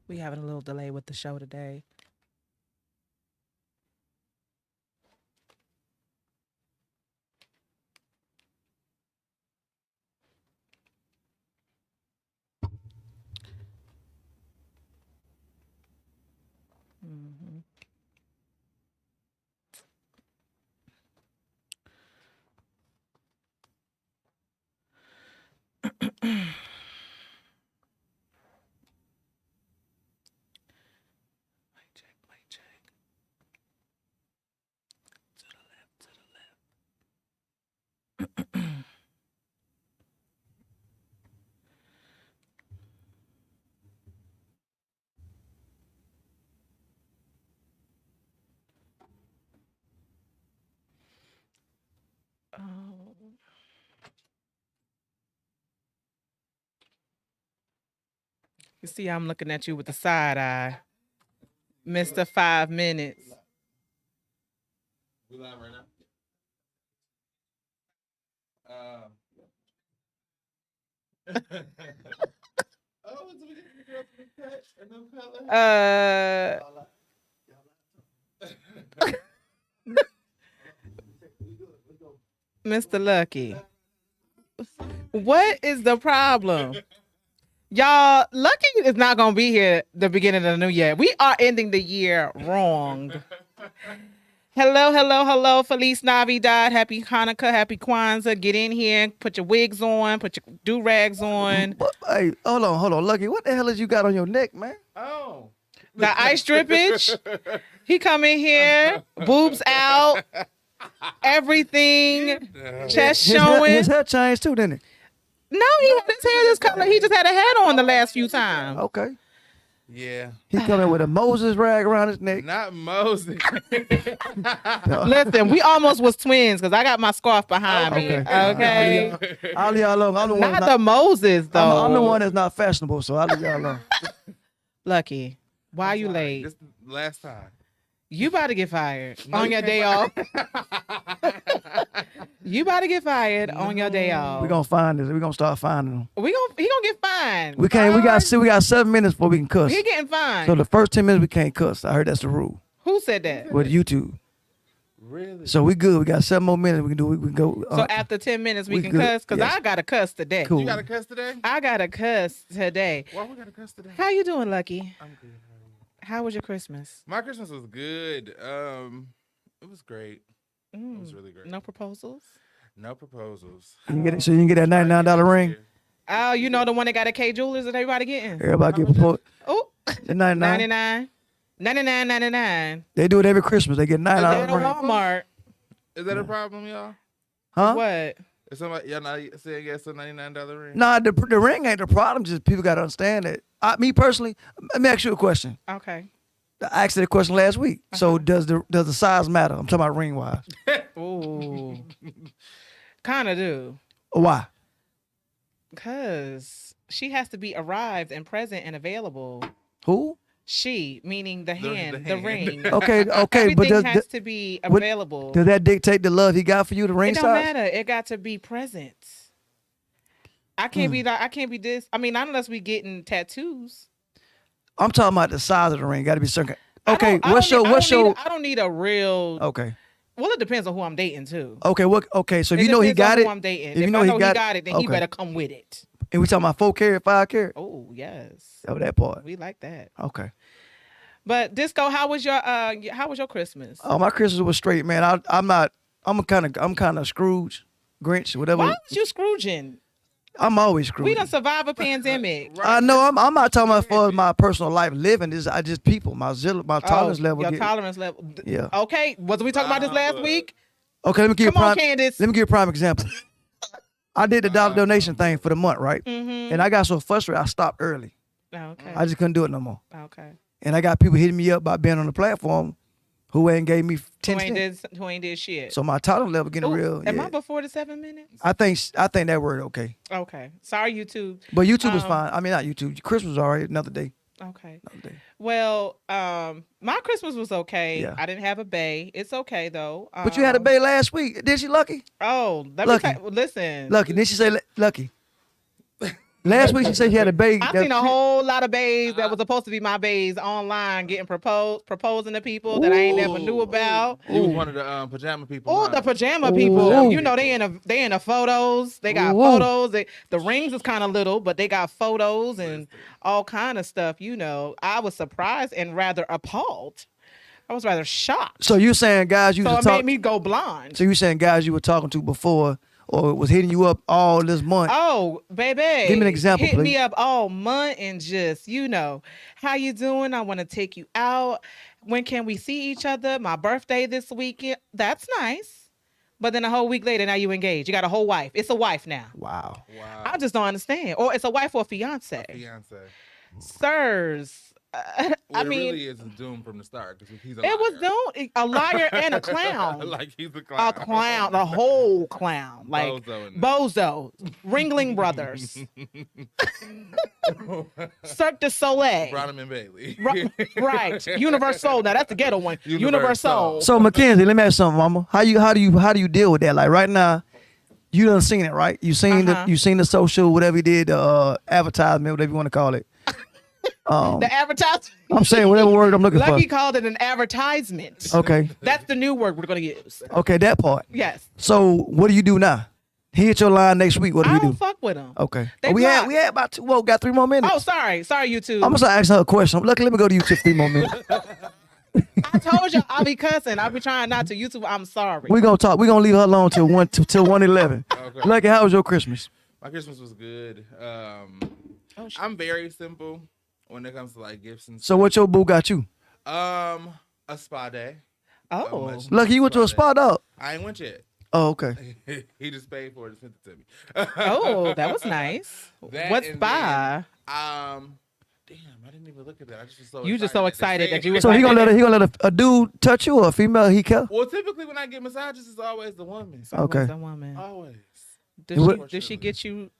We having a little delay with the show today. Mm-hmm. Mic check. To the left, to the left. Oh. You see, I'm looking at you with the side eye, Mr. 5 minutes. We live right now. Oh, so we get the girls to the cut and them Mr. Lucky, what is the problem? Y'all, Lucky is not going to be here the beginning of the new year. We are ending the year wrong. Hello, hello, hello. Feliz Navidad. Happy Hanukkah. Happy Kwanzaa. Get in here. Put your wigs on. Put your do-rags on. Hey, hold on. Lucky, what the hell is you got on your neck, man? Oh. The ice drippage. He come in here. Boobs out. Everything. Chest showing. His hair changed too, didn't it? No, he had his hair this color. He just had a hat on the last few times. Okay. Yeah. He coming with a Moses rag around his neck. Not Moses. Listen, we almost was twins because I got my scarf behind me. Okay. I'll leave y'all alone. I'm the one Not the Moses, though. I'm the one that's not fashionable, so I'll leave y'all alone. Lucky, why are you late? This the last time. You about to get fired No, on you your can't day off. You about to get fired on your day off. We're gonna find this. We're gonna start finding them. He gonna get fined. We can't. We got 7 minutes before we can cuss. He getting fined. So the first 10 minutes we can't cuss. I heard that's the rule Who said that? with YouTube. Really? So we good. We got 7 more minutes. We can do. We can go. So after 10 minutes we can good. cuss because Yes. I got to cuss today. Cool. You got to cuss today? I got to cuss today. Why we got to cuss today? How you doing, Lucky? I'm good. How was your Christmas? My Christmas was good. It was great. It was really great. No proposals? No proposals. You get it. So you can get that $99 ring. Oh, you know the one that got at K Jewelers that everybody getting? Everybody get proposed. Oh, The 99. 99. They do it every Christmas. They get Is that $99 at ring. Walmart? Is that a problem, y'all? Huh? What? Is somebody y'all not saying yes to a $99 ring? Nah, the ring ain't the problem. Just people got to understand that. Me personally, let me ask you a question. Okay. I asked you the question last week. So does the size matter? I'm talking about ring wise. Ooh. Kind of do. Why? Because she has to be arrived and present and available. Who? She, meaning the hand, the hand. ring. Okay, but Everything has to be available. does that dictate the love he got for you? The ring It don't size? matter. It got to be present. I can't be that. I can't be this. I mean, not unless we getting tattoos. I'm talking about the size of the ring. Got to be certain. I Okay, don't- what's I don't your? need- I don't need a real. Okay. Well, it depends on who I'm dating too. Okay. What? Okay. So if It you know he depends on got who it, I'm dating. if you If know I he know got it, then he okay. better come with it. and we talking about 4 carat, 5 carat. Oh yes. Oh, that part. We like that. Okay. But Disco, how was your Christmas? Oh, my Christmas was straight, man. I'm kind of Scrooge, Grinch, whatever. Why was you Scrooging? I'm always Scrooge. We done survive a pandemic. I know. I'm not talking about for my personal life living. I just people. My tolerance level. Your tolerance level. Yeah. Okay. Wasn't we talking about this last week? Okay. Let me give you a Come on, prime. Candace. Let me give you a prime example. I did the dollar donation thing for the month, right? Mm-hmm. And I got so frustrated, I stopped early. Okay. I just couldn't do it no more. Okay. And I got people hitting me up about being on the platform who ain't gave me 10 cents. Who ain't did shit. So my tolerance level getting Ooh, real. Am Yeah. I before the 7 minutes? I think that word okay. Okay. Sorry, YouTube. But YouTube is fine. I mean, not YouTube. Christmas is alright. Another day. Okay. Another day. Well, my Christmas was okay. Yeah. I didn't have a bae. It's okay though. But you had a baby last week. Did she, Lucky? Oh, let Lucky. me listen. Lucky. Then she say, Lucky. Last week she said she had a baby. I seen a whole lot of babes that was supposed to be my babes online getting proposing to people that I ain't never knew about. You was one of the pajama people. Oh, huh? the pajama people. Ooh. You know they in the photos. They got Ooh. photos. The rings is kind of little, but they got photos and all kind of stuff. You know, I was surprised and rather appalled. I was rather shocked. So you saying guys you So was it made me go blind. So you saying guys you were talking to before or was hitting you up all this month? Oh, baby. Give me an example, Hit please. me up all month and just, how you doing? I want to take you out. When can we see each other? My birthday this weekend. That's nice. But then a whole week later, now you engaged. You got a whole wife. It's a wife now. Wow. Wow. I just don't understand. Or it's a wife or a fiance. Fiance. Sirs. Well, I it mean, really is doomed from the start because he's a it was doomed. A liar and a clown. like he's a clown. A clown. A whole clown. Like Bozo in there. Bozo. Ringling Brothers. Cirque du Soleil. Brought him in Bailey. Right. Universal. Now that's the ghetto one. Universal. Universal. So McKenzie, let me ask you something, Mama. How do you deal with that? Like right now, you done seen it, right? You seen the social, whatever you did, advertisement, whatever you want to call it. The advertisement. I'm saying whatever word I'm looking Lucky for. called it an advertisement. Okay. That's the new word we're going to use. Okay, that part. Yes. So what do you do now? He hit your line next week. What do I we don't do? fuck with them. Okay. They we blocked. had about two. Well, got 3 more minutes. Oh, sorry, YouTube. I'm gonna ask her a question. Lucky, let me go to you for 3 more minutes. I told you I'll be cussing. I'll be trying not to. YouTube, I'm sorry. We gonna talk. We gonna leave her alone till 1:11. Okay. Lucky, how was your Christmas? My Christmas was good. I'm very simple when it comes to like gifts and So what your boo got you? a spa day. Oh. much. Lucky, you went to a spa, dog. I ain't went yet. Oh, okay. He just paid for it and sent it to me. Oh, that was nice. That What and spa? Damn, I didn't even look at that. I just was so You just so excited that you were. was So like, he gonna let a dude touch you or a female? He care? Well, typically when I get massages, it's always the woman. So Okay. was a woman. Always. Did she get you?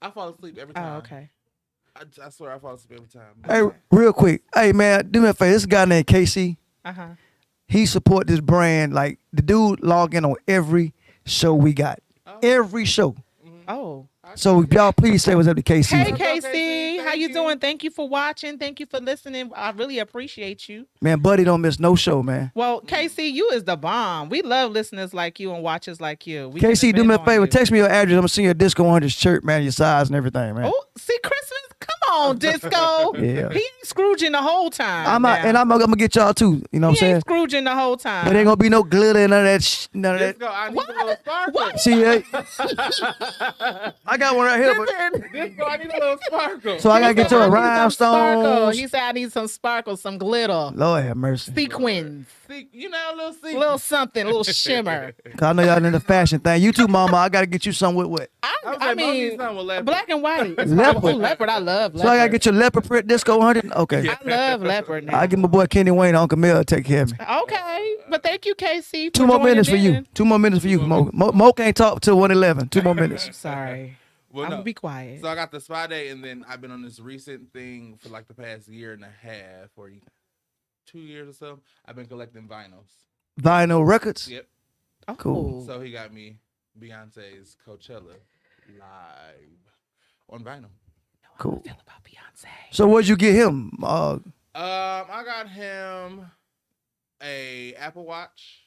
I fall asleep every time. Oh, okay. I swear I fall asleep every time. Hey, real quick. Hey, man, do me a favor. This guy named Casey. Uh-huh. He support this brand. Like the dude log in on every show we got. Every show. Oh. So y'all please say what's up to Casey. Hey, up, Casey. Casey? How Thank you you. doing? Thank you for watching. Thank you for listening. I really appreciate you. Man, buddy don't miss no show, man. Well, Casey, you is the bomb. We love listeners like you and watchers like you. We Casey, can do me a depend on favor. you. Text me your address. I'm gonna send you a DISCO100 shirt, man. Your size and everything, man. Oh, see, Christmas? Come on, Disco. Yeah. He ain't Scrooging the whole time. I'm now. gonna get y'all too. You know what He I'm ain't saying? Scrooging the whole time. But ain't gonna be no glitter and none of that. None of that. Disco, I need What? a little sparkle. What? See, I got one right here. But, Disco, I need a little sparkle. so I gotta get you a I need some sparkle. rhinestone. He said I need some sparkle, some glitter, Lord have mercy. sequins, See, you know, a little a secret. little something, a little shimmer. 'Cause I know y'all in the fashion thing. You too, mama. I gotta get you something with what? I mean, black and white. Leopard. Oh, leopard. I love leopard. So I gotta get your leopard print DISCO100. Okay. I love leopard now. I give my boy Kenny Wayne, Uncle Mel, take care of me. Okay, but thank you, Casey. For 2 more joining minutes for you. in. 2 more minutes for you. Mo can't talk till 1:11. 2 more minutes. Sorry, Well, I'm no. gonna be quiet. So I got the spa day, and then I've been on this recent thing for like the past year and a half or 2 years or so. I've been collecting vinyls. Vinyl Records. Yep. Oh, Cool. So he got me Beyonce's Coachella live on vinyl. Cool. feel about Beyonce. So what'd you get him? I got him a Apple Watch,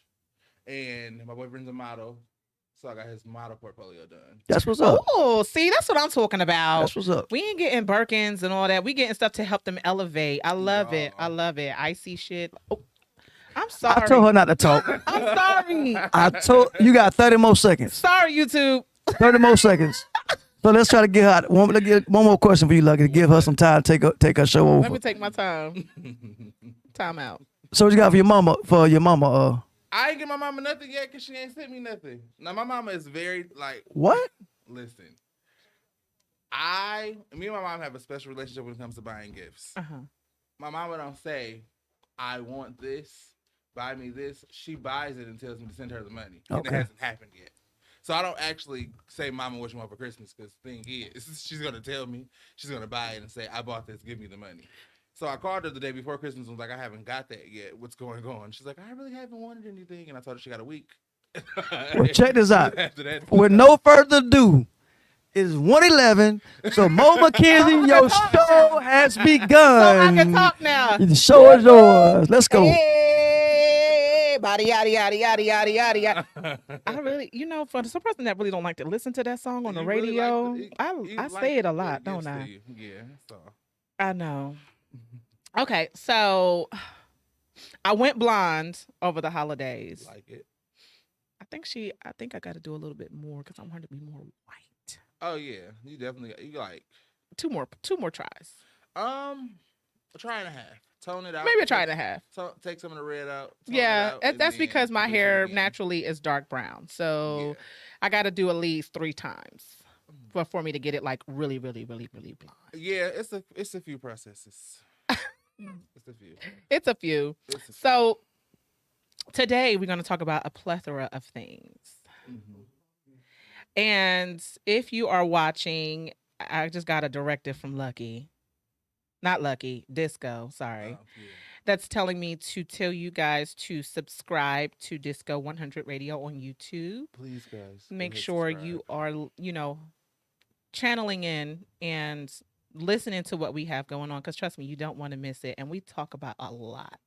and my boyfriend's a model, so I got his model portfolio done. That's what's up. Oh, see, that's what I'm talking about. That's what's up. We ain't getting Birkins and all that. We getting stuff to help them elevate. I love it. I Yeah. love it. Icy shit. Oh, I'm sorry. I told her not to talk. I'm sorry. I told you got 30 more seconds. Sorry, YouTube. 30 more seconds. So let's try to get her one more question for you, Lucky, to give her some time to take her show Let over. me take my time. Time out. So what you got for your mama? I ain't get my mama nothing yet because she ain't sent me nothing. Now my mama is very like, What? listen. Me and my mom have a special relationship when it comes to buying gifts. Uh-huh. My mama don't say, I want this, buy me this. She buys it and tells me to send her the money. And it Okay. hasn't happened yet. So I don't actually say, Mama, what you want for Christmas? Because the thing is, she's going to tell me. She's going to buy it and say, I bought this, give me the money. So I called her the day before Christmas and was like, I haven't got that yet. What's going on? She's like, I really haven't wanted anything. And I told her she got a week. Well, check this out. After that, With no further ado, it's 1:11. So MoMckenzie, your show has begun. So I can talk now. The show is yours. Let's go. Hey, body yada yada yada yada yada yada. I really, for some person that really don't like to listen to that song on the You really radio, like I say it a lot, don't gives to I? you. Yeah. So. I know. Okay, so I went blonde over the holidays. Like it. I think I got to do a little bit more because I want to be more white. Oh yeah, you definitely you like two more tries. a try and a half. Tone it out. Maybe a try and a half. Take some of the red out. Yeah, that's because my hair naturally is dark brown, so I got to do at least 3 times for me to get it like really, really, really, really blonde. Yeah, it's a few processes. It's a few. So today we're going to talk about a plethora of things. Mm-hmm. And if you are watching, I just got a directive from Disco, sorry. That's telling me to tell you guys to subscribe to DISCO100 Radio on YouTube. Please, guys. Make sure you are, channeling in and listening to what we have going on, because trust me, you don't want to miss it. And we talk about a lot.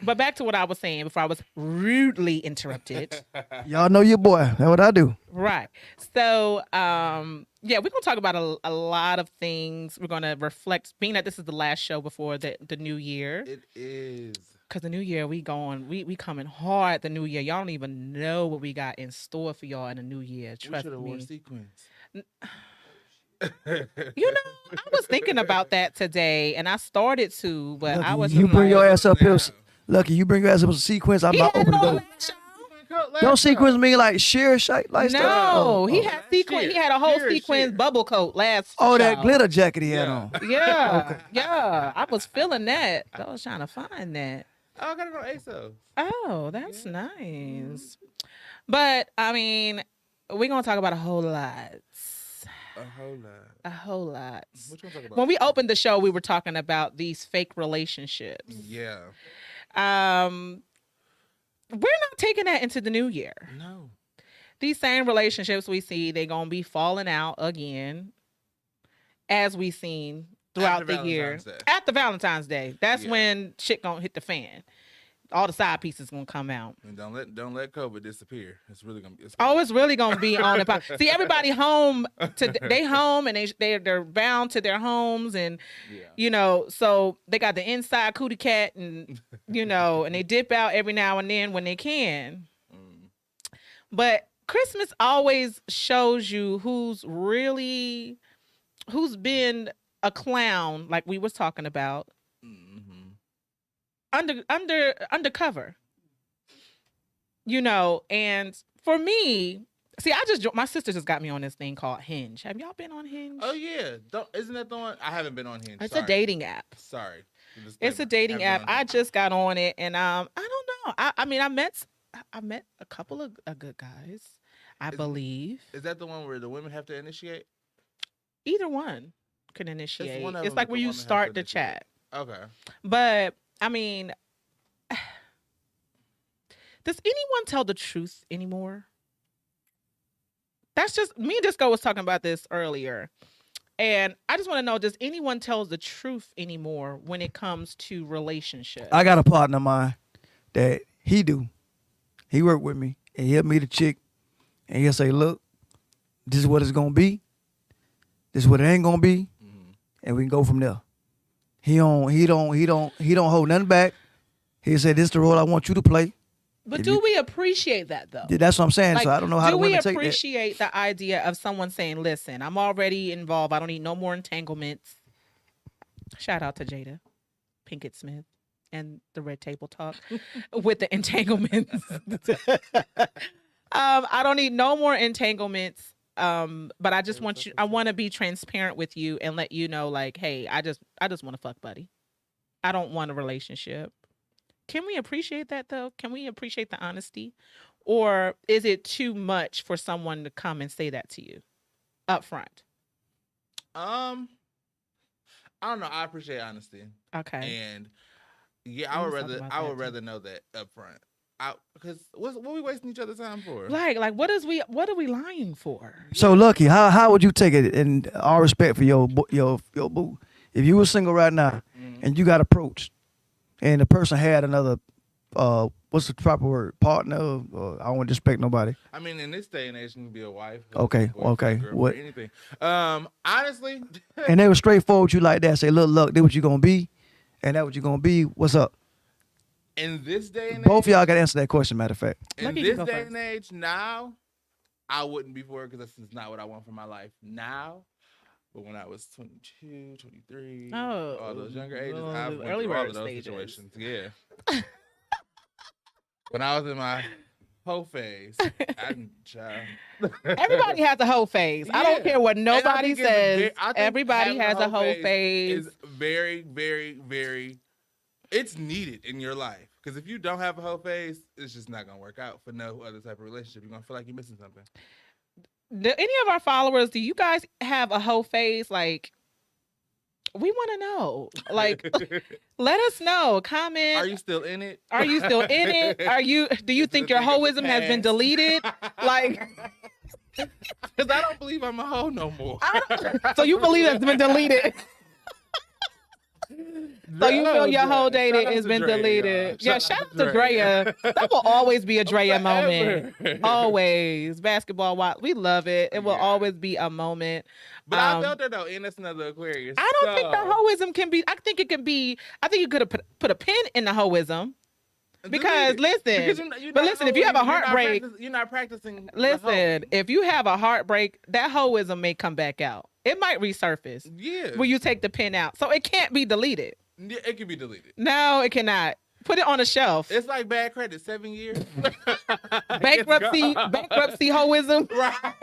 But back to what I was saying before I was rudely interrupted. Y'all know your boy. That's what I do. Right. So, we're going to talk about a lot of things. We're going to reflect, being that this is the last show before the new year. It is. Because the new year, we coming hard the new year. Y'all don't even know what we got in store for y'all in the new year. Trust me. We should have worn sequins. I was thinking about that today, and I started to, but Lucky, I was. you bring your ass up here. now. Lucky, you bring your ass up with a sequence. I'm not opening the door. Don't sequence mean like sheer shite like stuff? No, he had sequin. He had a whole sequins bubble coat last. Oh, that show. glitter jacket he had on. Yeah, yeah. I was feeling that. I was trying to find that. Oh, I got it on ASOS. Oh, that's nice. But I mean, we're gonna talk about a whole lot. A whole lot. What you talk about? When we opened the show, we were talking about these fake relationships. Yeah. We're not taking that into the new year. No. These same relationships we see, they're gonna be falling out again, as we've seen throughout the year. After Valentine's Day, that's when shit gonna hit the fan. All the side pieces gonna come out. And don't let COVID disappear. It's really gonna be. It's really gonna be on the. See, everybody home. They home and they're bound to their homes, and so they got the inside cootie cat, and and they dip out every now and then when they can. But Christmas always shows you who's been a clown, like we was talking about. Undercover, and for me, see, my sister just got me on this thing called Hinge. Have y'all been on Hinge? Oh yeah, isn't that the one? I haven't been on Hinge. It's a dating app. Sorry, it's a dating app. I just got on it, and I don't know. I mean, I met a couple of good guys. I believe. Is that the one where the women have to initiate? Either one can initiate. It's like where you start the chat. Okay, but. I mean, does anyone tell the truth anymore? That's just me and Disco was talking about this earlier. And I just want to know, does anyone tell the truth anymore when it comes to relationships? I got a partner of mine that he do. He work with me and he'll meet a chick and he'll say, look, this is what it's going to be. This is what it ain't going to be. And we can go from there. He don't hold nothing back. He said, this is the role I want you to play. But we appreciate that, though? That's what I'm saying. So I don't know how to take that. Do we appreciate the idea of someone saying, listen, I'm already involved. I don't need no more entanglements. Shout out to Jada Pinkett Smith and the Red Table Talk with the entanglements. I don't need no more entanglements. But I just I want to be transparent with you and let you know, like, hey, I just want to fuck buddy. I don't want a relationship. Can we appreciate that though? Can we appreciate the honesty? Or is it too much for someone to come and say that to you up front? I I don't know. I appreciate honesty, Okay. and yeah, We was talking about I that, would too. rather know that up front. Because what we wasting each other's time for? Like what are we lying for? So Lucky, how would you take it? In all respect for your boo, if you were single right now and you got approached, and the person had another, what's the proper word? Partner? Or, I don't want to disrespect nobody. I mean, in this day and age, it can be a wife. Okay, okay. Girlfriend, What? anything. Honestly, And they were straightforward with you like that. Say, look, this what you gonna be, and that what you gonna be. What's up? in this day and Both of age, y'all got to answer that question. Matter of fact. in Lucky, you this go day first. and age, now, I wouldn't be for it because this is not what I want for my life now. But when I was 22, 23, all those younger ages, well, I the went early through all bird of those stages. situations. Yeah. When I was in my whole phase, Everybody has a whole phase. I don't Yeah. care what And I nobody think it's says. I think Everybody having has a whole phase. Is very, very, very. It's needed in your life because if you don't have a whole phase, it's just not gonna work out for no other type of relationship. You're gonna feel like you're missing something. Do any of our followers, do you guys have a whole phase? Like, we want to know. Like, let us know. Comment. Are you still in it? Are you still in it? Do you think your hoism has been deleted? Like, Because I don't believe I'm a hoe no more. so you believe it's been deleted? So you feel your whole dating Shout out has to been Drea, deleted? y'all. Yeah, shout out to Drea. That will always be a Drea moment. Always. Basketball watch. We love it. It will Yeah. always be a moment. But I felt her though, and that's another Aquarius. I don't think the hoism can be. I think it can be. I think you could have put a pin in the hoism. Because listen, but listen, if you have a heartbreak, you're not practicing. listen, if you have a heartbreak, that hoism may come back out. It might resurface Yeah. when you take the pin out. So it can't be deleted. Yeah, it can be deleted. No, it cannot. Put it on a shelf. It's like bad credit, 7 years. Bankruptcy hoism. Right.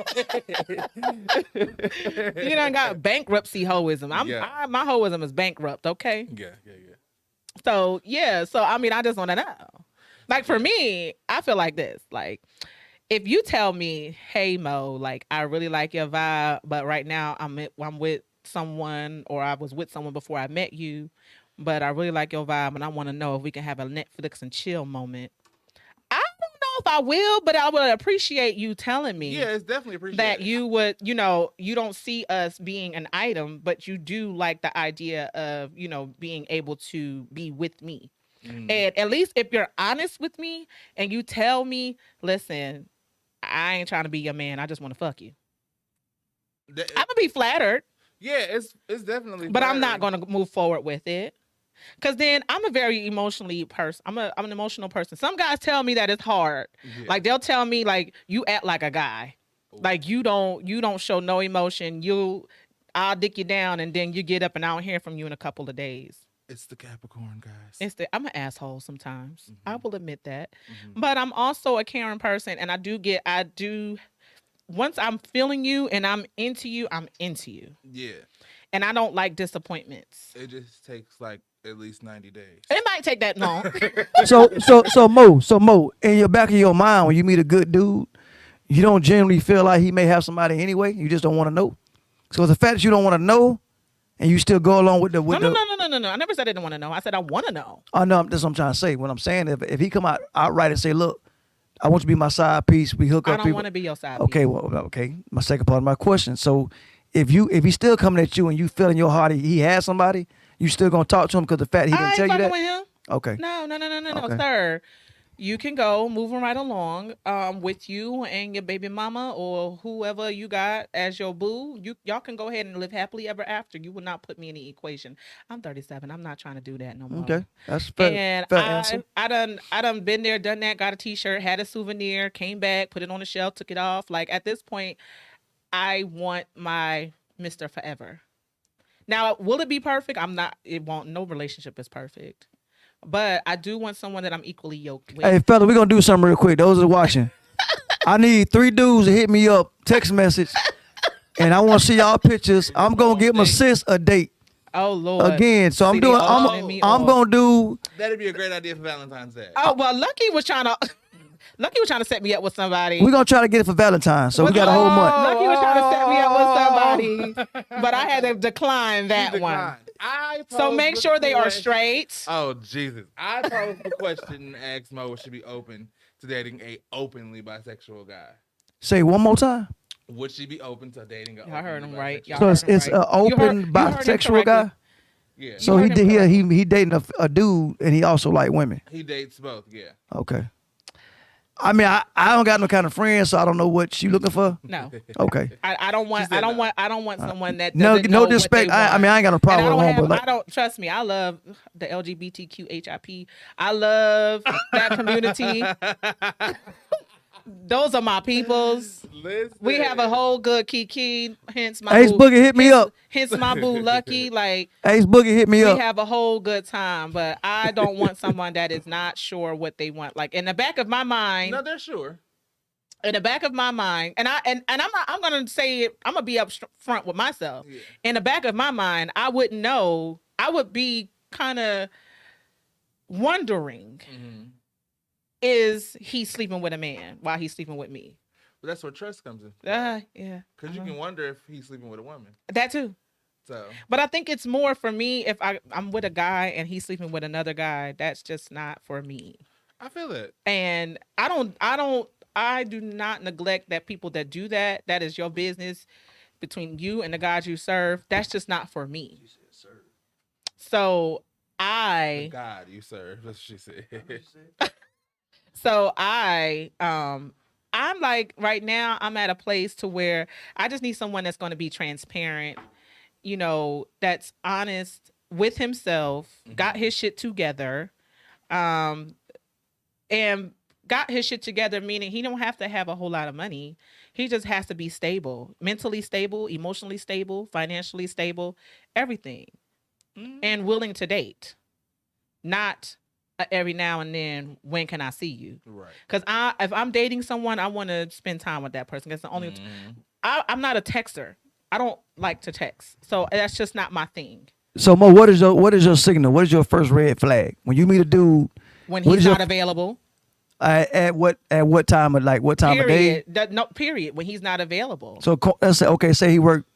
You done got bankruptcy hoism. My hoism is bankrupt, okay? Yeah. So I mean, I just want to know. Like for me, I feel like this. Like if you tell me, hey Mo, like I really like your vibe, but right now I'm with someone, or I was with someone before I met you, but I really like your vibe and I want to know if we can have a Netflix and chill moment. I don't know if I will, but I would appreciate you telling me. Yeah, it's definitely appreciated. That you would, you don't see us being an item, but you do like the idea of, being able to be with me. And at least if you're honest with me and you tell me, listen, I ain't trying to be your man. I just want to fuck you. I'm going to be flattered. Yeah, it's definitely But flattering. I'm not going to move forward with it. Because then I'm a very emotionally person. I'm an emotional person. Some guys tell me that it's hard. Yeah. Like they'll tell me like you act like a guy. Like you don't show no emotion. I'll dick you down and then you get up and I don't hear from you in a couple of days. It's the Capricorn guys. I'm an asshole sometimes. Mhm. I will admit that. Mhm. But I'm also a caring person and I do once I'm feeling you and I'm into you, I'm into you. Yeah. And I don't like disappointments. It just takes like at least 90 days. It might take that long. So Mo, in your back of your mind, when you meet a good dude, you don't generally feel like he may have somebody anyway. You just don't want to know. So the fact that you don't want to know, and you still go along with the No. I never said I didn't want to know. I said I want to know. I know that's what I'm trying to say. What I'm saying, if he come out outright and say, "Look, I want you to be my side piece. We hook up." I don't want to be your side. Okay, piece. My second part of my question. So, if he's still coming at you and you feel in your heart he has somebody, you still gonna talk to him because the fact he didn't tell you that? With him. Okay. No, Okay. sir. You can go moving right along with you and your baby mama or whoever you got as your boo. Y'all can go ahead and live happily ever after. You will not put me in the equation. I'm 37. I'm not trying to do that no more. Okay, that's fair. And fair answer. I done been there, done that, got a t-shirt, had a souvenir, came back, put it on the shelf, took it off. Like at this point, I want my Mr. Forever. Now, will it be perfect? It won't. No relationship is perfect. But I do want someone that I'm equally yoked with. Hey, fella, we're going to do something real quick. Those that are watching. I need 3 dudes to hit me up, text message, and I want to see y'all pictures. I'm going to give my sis a date. Oh, Lord. Again, so I'm See, they all doing, letting me I'm off. going to do, That'd be a great idea for Valentine's Day. Oh, well, Lucky was trying to... Lucky was trying to set me up with somebody. We're gonna try to get it for Valentine's, so we got a whole month. Lucky was trying to set me up with somebody, but I had to decline that one. So make sure they are straight. Oh, Jesus. I posed the question and asked Mo, should be open to dating a openly bisexual guy? Say it one more time. Would she be open to dating a Y'all heard him right. So it's an open bisexual guy? Yeah. So he dating a dude, and he also like women? He dates both, yeah. Okay. I mean, I don't got no kind of friends, so I don't know what she looking for. No. Okay. I don't want someone that No doesn't know disrespect. What they want. I mean, I ain't got no problem with one, but I don't trust me. I love the LGBTQHIP. I love that community. Those are my peoples. Listen. We have a whole good kiki. Hence my Ace boo, Boogie hit me up. Hence my boo Lucky. Like Ace Boogie hit me we up. have a whole good time, but I don't want someone that is not sure what they want. Like in the back of my mind. No, they're sure. In the back of my mind, and I'm gonna say it. I'm gonna be up front with myself. Yeah. In the back of my mind, I wouldn't know. I would be kind of wondering. Mm-hmm. Is he sleeping with a man while he's sleeping with me? But that's where trust comes in. Yeah. Because you can wonder if he's sleeping with a woman. That too. So. But I think it's more for me if I'm with a guy and he's sleeping with another guy. That's just not for me. I feel it. And I do not neglect that people that do that. That is your business between you and the guys you serve. That's just not for me. You said serve. So the God you serve. That's what she said. So I'm like right now I'm at a place to where I just need someone that's going to be transparent, that's honest with himself, got his shit together, and got his shit together, meaning he don't have to have a whole lot of money. He just has to be stable, mentally stable, emotionally stable, financially stable, everything, and willing to date, not every now and then, when can I see you? Right. Because if I'm dating someone, I want to spend time with that person. That's the only. I'm not a texter. I don't like to text, so that's just not my thing. So Mo, what is your signal? What is your first red flag when you meet a dude? When he's not available. At what time of what time period. of day? No, period. When he's not available. So let's say say he worked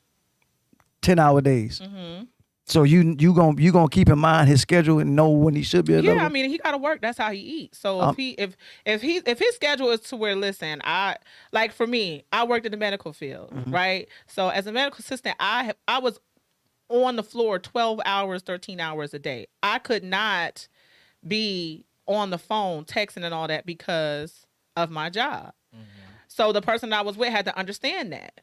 10-hour days. Mm-hmm. So you gonna keep in mind his schedule and know when he should be available? Yeah, I mean he gotta work. That's how he eats. So if his schedule is to where, listen, for me, I worked in the medical field, right? So as a medical assistant, I was on the floor 12 hours, 13 hours a day. I could not be on the phone texting and all that because of my job. Mm-hmm. So the person I was with had to understand that.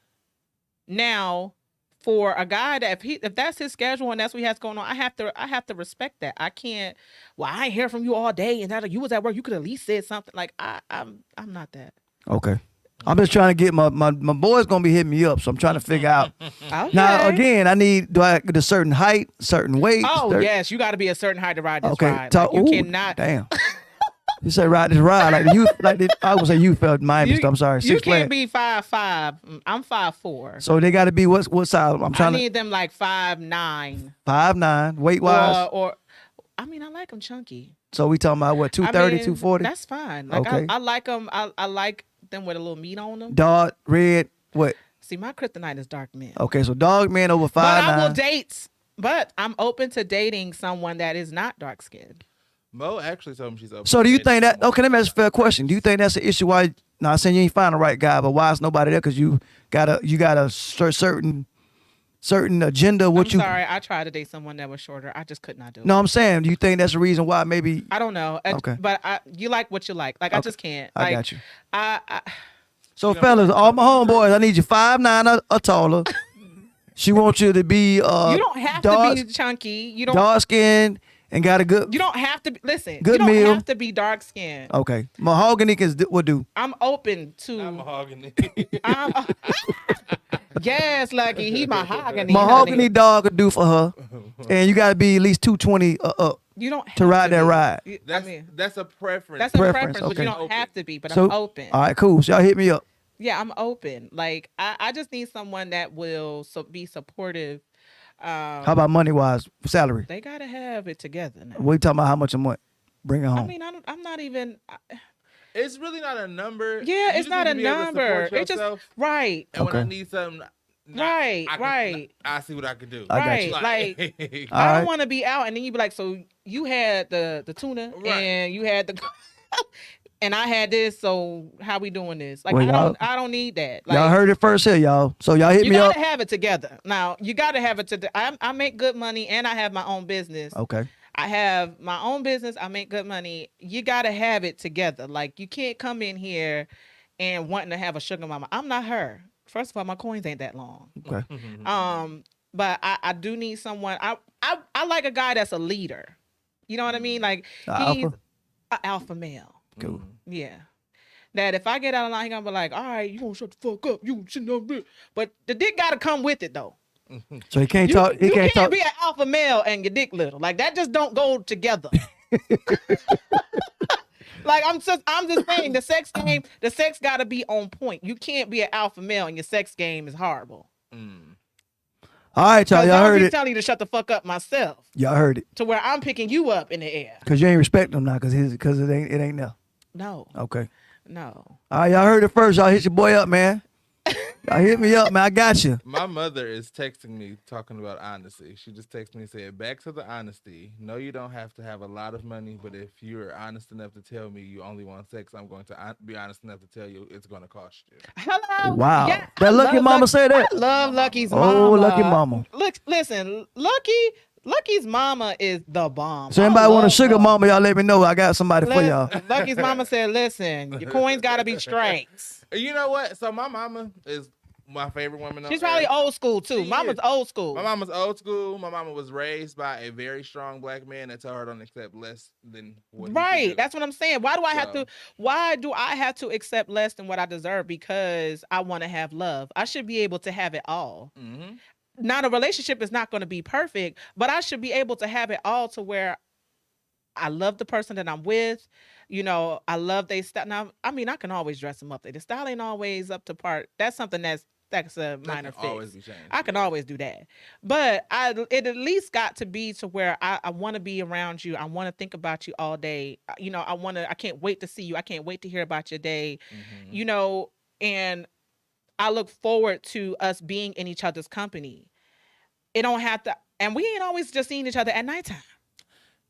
Now, for a guy that if that's his schedule and that's what he has going on, I have to respect that. I can't. Well, I ain't hear from you all day, and that you was at work. You could at least said something. Like I'm not that. Okay. I'm just trying to get my boy's gonna be hitting me up, so I'm trying to figure out. Okay. Now again, I need a certain height, certain weight. Oh yes, you got to be a certain height to ride this ride. You cannot. Damn. You say ride this ride I would say you felt Miami. I'm sorry. You can't be 5'5". I'm 5'4". So they got to be what size? I need them like 5'9". 5'9", weight wise. Or I mean, I like them chunky. So we talking about what 230, 240? That's fine. Like, okay. I like them. I like them with a little meat on them. Dark red. What? See, my kryptonite is dark men. Okay, so dark men over 5'9". But I will date. But I'm open to dating someone that is not dark skinned. Mo actually told me she's open. So do you think that? Okay, let me ask a fair question. Do you think that's an issue? Why? Not saying you ain't find the right guy, but why is nobody there? Because you got a certain agenda. I'm sorry, I tried to date someone that was shorter. I just could not do it. No, I'm saying, do you think that's the reason why? Maybe I don't know. Okay, but you like what you like. Like okay. I just can't. I got you. So you fellas, all my homeboys, I need you 5'9" or taller. She wants you to be you don't have to be chunky. You don't dark skin. And got a good. You don't have to listen. Good you don't meal. have to be dark skinned. Okay, mahogany will do. I'm open to. Not mahogany. Yes, Lucky. He mahogany. Mahogany dog will do for her, and you got to be at least 220 up. You don't have to ride that ride. That's a preference. That's a preference, but you don't have to be. But I'm open. All right, cool. So y'all hit me up. Yeah, I'm open. Like I just need someone that will be supportive. How about money wise, salary? They gotta have it together now. We talking about how much a month? Bring it home. I mean, I'm not even. It's really not a number. Yeah, You it's just not need a to be able to number. support It just yourself. right. And when I Okay. need something, Right, right. I see what I can do. I got Right. you. Like All I right. don't want to be out and then you be like, so you had the tuna Right. and you had the and I had this, so how we doing this? Like Well, I don't need that. Like Y'all heard it first here, y'all. So y'all hit you me up. gotta have it together. Now you gotta have it I make good money and I have my own business. Okay. I have my own business. I make good money. You gotta have it together. Like you can't come in here and wanting to have a sugar mama. I'm not her. First of all, my coins ain't that long. Okay. But I do need someone. I like a guy that's a leader. You know what I mean? Like he's Alpha? an alpha male. Cool. Yeah. That if I get out of line, he gonna be like, all right, you gonna shut the fuck up. You sitting over there. But the dick gotta come with it though. So he can't You, talk. He you can't can't talk. be an alpha male and your dick little. Like that just don't go together. Like I'm just saying the sex gotta be on point. You can't be an alpha male and your sex game is horrible. All right, y'all. Y'all I'll heard be it. telling you to shut the fuck up myself. Y'all heard it. To where I'm picking you up in the air. Cause you ain't respecting him now. Cause it ain't there. No. Okay. No. All right, y'all heard it first. Y'all hit your boy up, man. Y'all hit me up, man. I got you. My mother is texting me talking about honesty. She just texted me and said, back to the honesty. No, you don't have to have a lot of money, but if you're honest enough to tell me you only want sex, I'm going to be honest enough to tell you it's going to cost you. Hello. Wow. Yeah, That lucky mama said that. I love Lucky's mama. Oh, lucky mama. Look, listen, Lucky's mama is the bomb. So I anybody want a love sugar her. mama, y'all let me know. I got somebody for y'all. Lucky's mama said, listen, your coins gotta be straight. You know what? So my mama is my favorite woman on She's probably earth. old school too. She Mama's is. old school. My mama's old school. My mama was raised by a very strong black man that told her don't accept less than what he can Right. do. That's what I'm saying. Why do I have to accept less than what I deserve? Because I want to have love. I should be able to have it all. Mm-hmm. Now the relationship is not going to be perfect, but I should be able to have it all to where I love the person that I'm with. You know, I love they style. Now, I mean, I can always dress them up. The style ain't always up to part. That's something that's a minor That can always fix. be changed. I can always do that. But it at least got to be to where I want to be around you. I want to think about you all day. You know, I can't wait to see you. I can't wait to hear about your day. Mm-hmm. You know, and I look forward to us being in each other's company. It don't have to, and we ain't always just seeing each other at nighttime.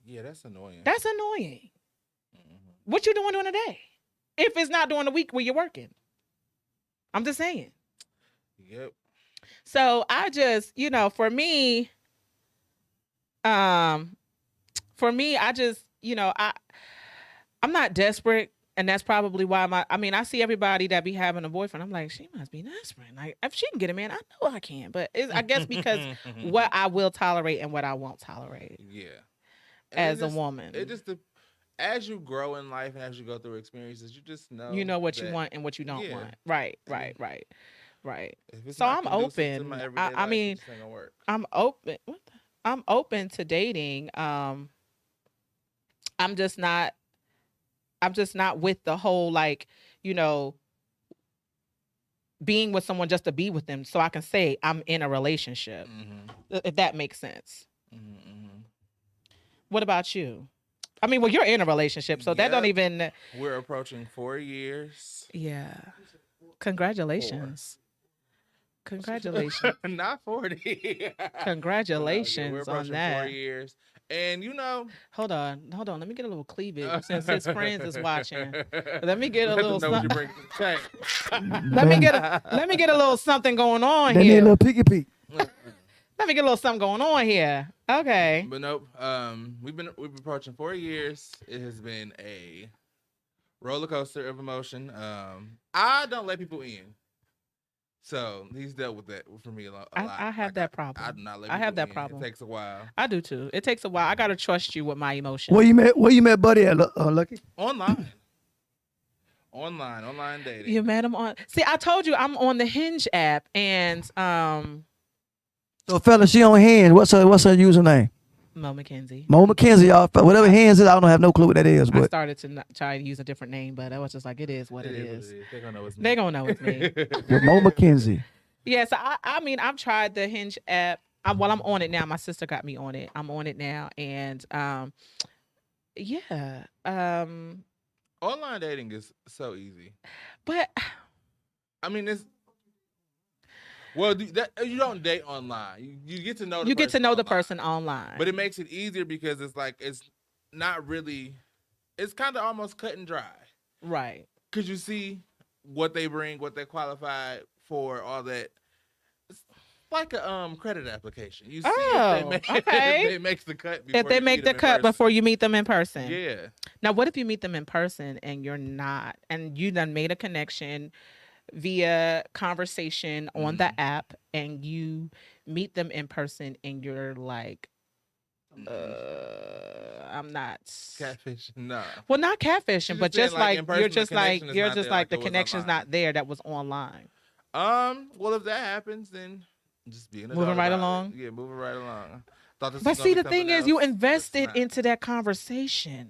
Yeah, that's annoying. That's annoying. Mm-hmm. What you doing during the day? If it's not during the week where you're working. I'm just saying. Yep. So I just, you know, for me, I just, you know, I'm not desperate. And that's probably why I see everybody that be having a boyfriend. I'm like, she must be desperate. Like, if she can get a man, I know I can. But I guess because what I will tolerate and what I won't tolerate. Yeah. As a woman. It just, as you grow in life and as you go through experiences, you just know. You know what you want and what you don't Yeah. want. Right. If it's So not I'm conducive to open. my everyday I life, mean, it just ain't gonna work. I'm open. I'm open to dating. I'm just not with the whole, like, you know, being with someone just to be with them so I can say I'm in a relationship. Mm-hmm. If that makes sense. Mm-hmm. What about you? I mean, well, you're in a relationship, so that don't even. We're approaching 4 years. Yeah. Congratulations. Congratulations. Not 40. Congratulations We're on approaching that. 4 years. And you know, Hold on. Let me get a little cleavage since his friends is watching. Let me get a let them little know what you something. bring to the table. Let me get a little something going on They need a here. little piggy peek. Let me get a little something going on here. Okay. But nope. We've been approaching 4 years. It has been a roller coaster of emotion. I don't let people in. So he's dealt with that for me a lot. I have that problem. I do not let I people have that in. problem. It takes a while. I do too. It takes a while. I gotta trust you with my emotions. Where you met Buddy at, Lucky? Online. Online dating. You met him on. See, I told you I'm on the Hinge app, and So, fella, she on Hands. What's her username? MoMckenzie. MoMckenzie, y'all. Whatever Hands is, I don't have no clue what that is. I But started to try to use a different name, but I was just like, it is what it is. They're gonna know it's me. They're gonna know it's me. MoMckenzie. Yeah, so I mean, I've tried the Hinge app. I'm on it now. My sister got me on it. I'm on it now, and yeah. Online dating is so easy. But I mean, it's well, you don't date online. You get to know the you get to person know the online. person online. But it makes it easier because it's like it's not really. It's kind of almost cut and dry right. because you see what they bring, what they qualify for, all that. It's like a credit application. You see Oh, if okay. they makes the cut. Before If they you make meet the them in cut person. before you meet them in person. Yeah. Now, what if you meet them in person and you're not, and you done made a connection via conversation on the app, and you meet them in person, and you're like, I'm not Catfish? No. Well, not catfishing, She's but just saying, just like, like in person, you're the just like connection is you're not just there like like the it was connection's online. not there that was online. Well, if that happens, then just be an adult Moving right about it. along. Yeah, moving right along. Thought this But was gonna see, be the thing something is, you else, but it's invested not. into that conversation.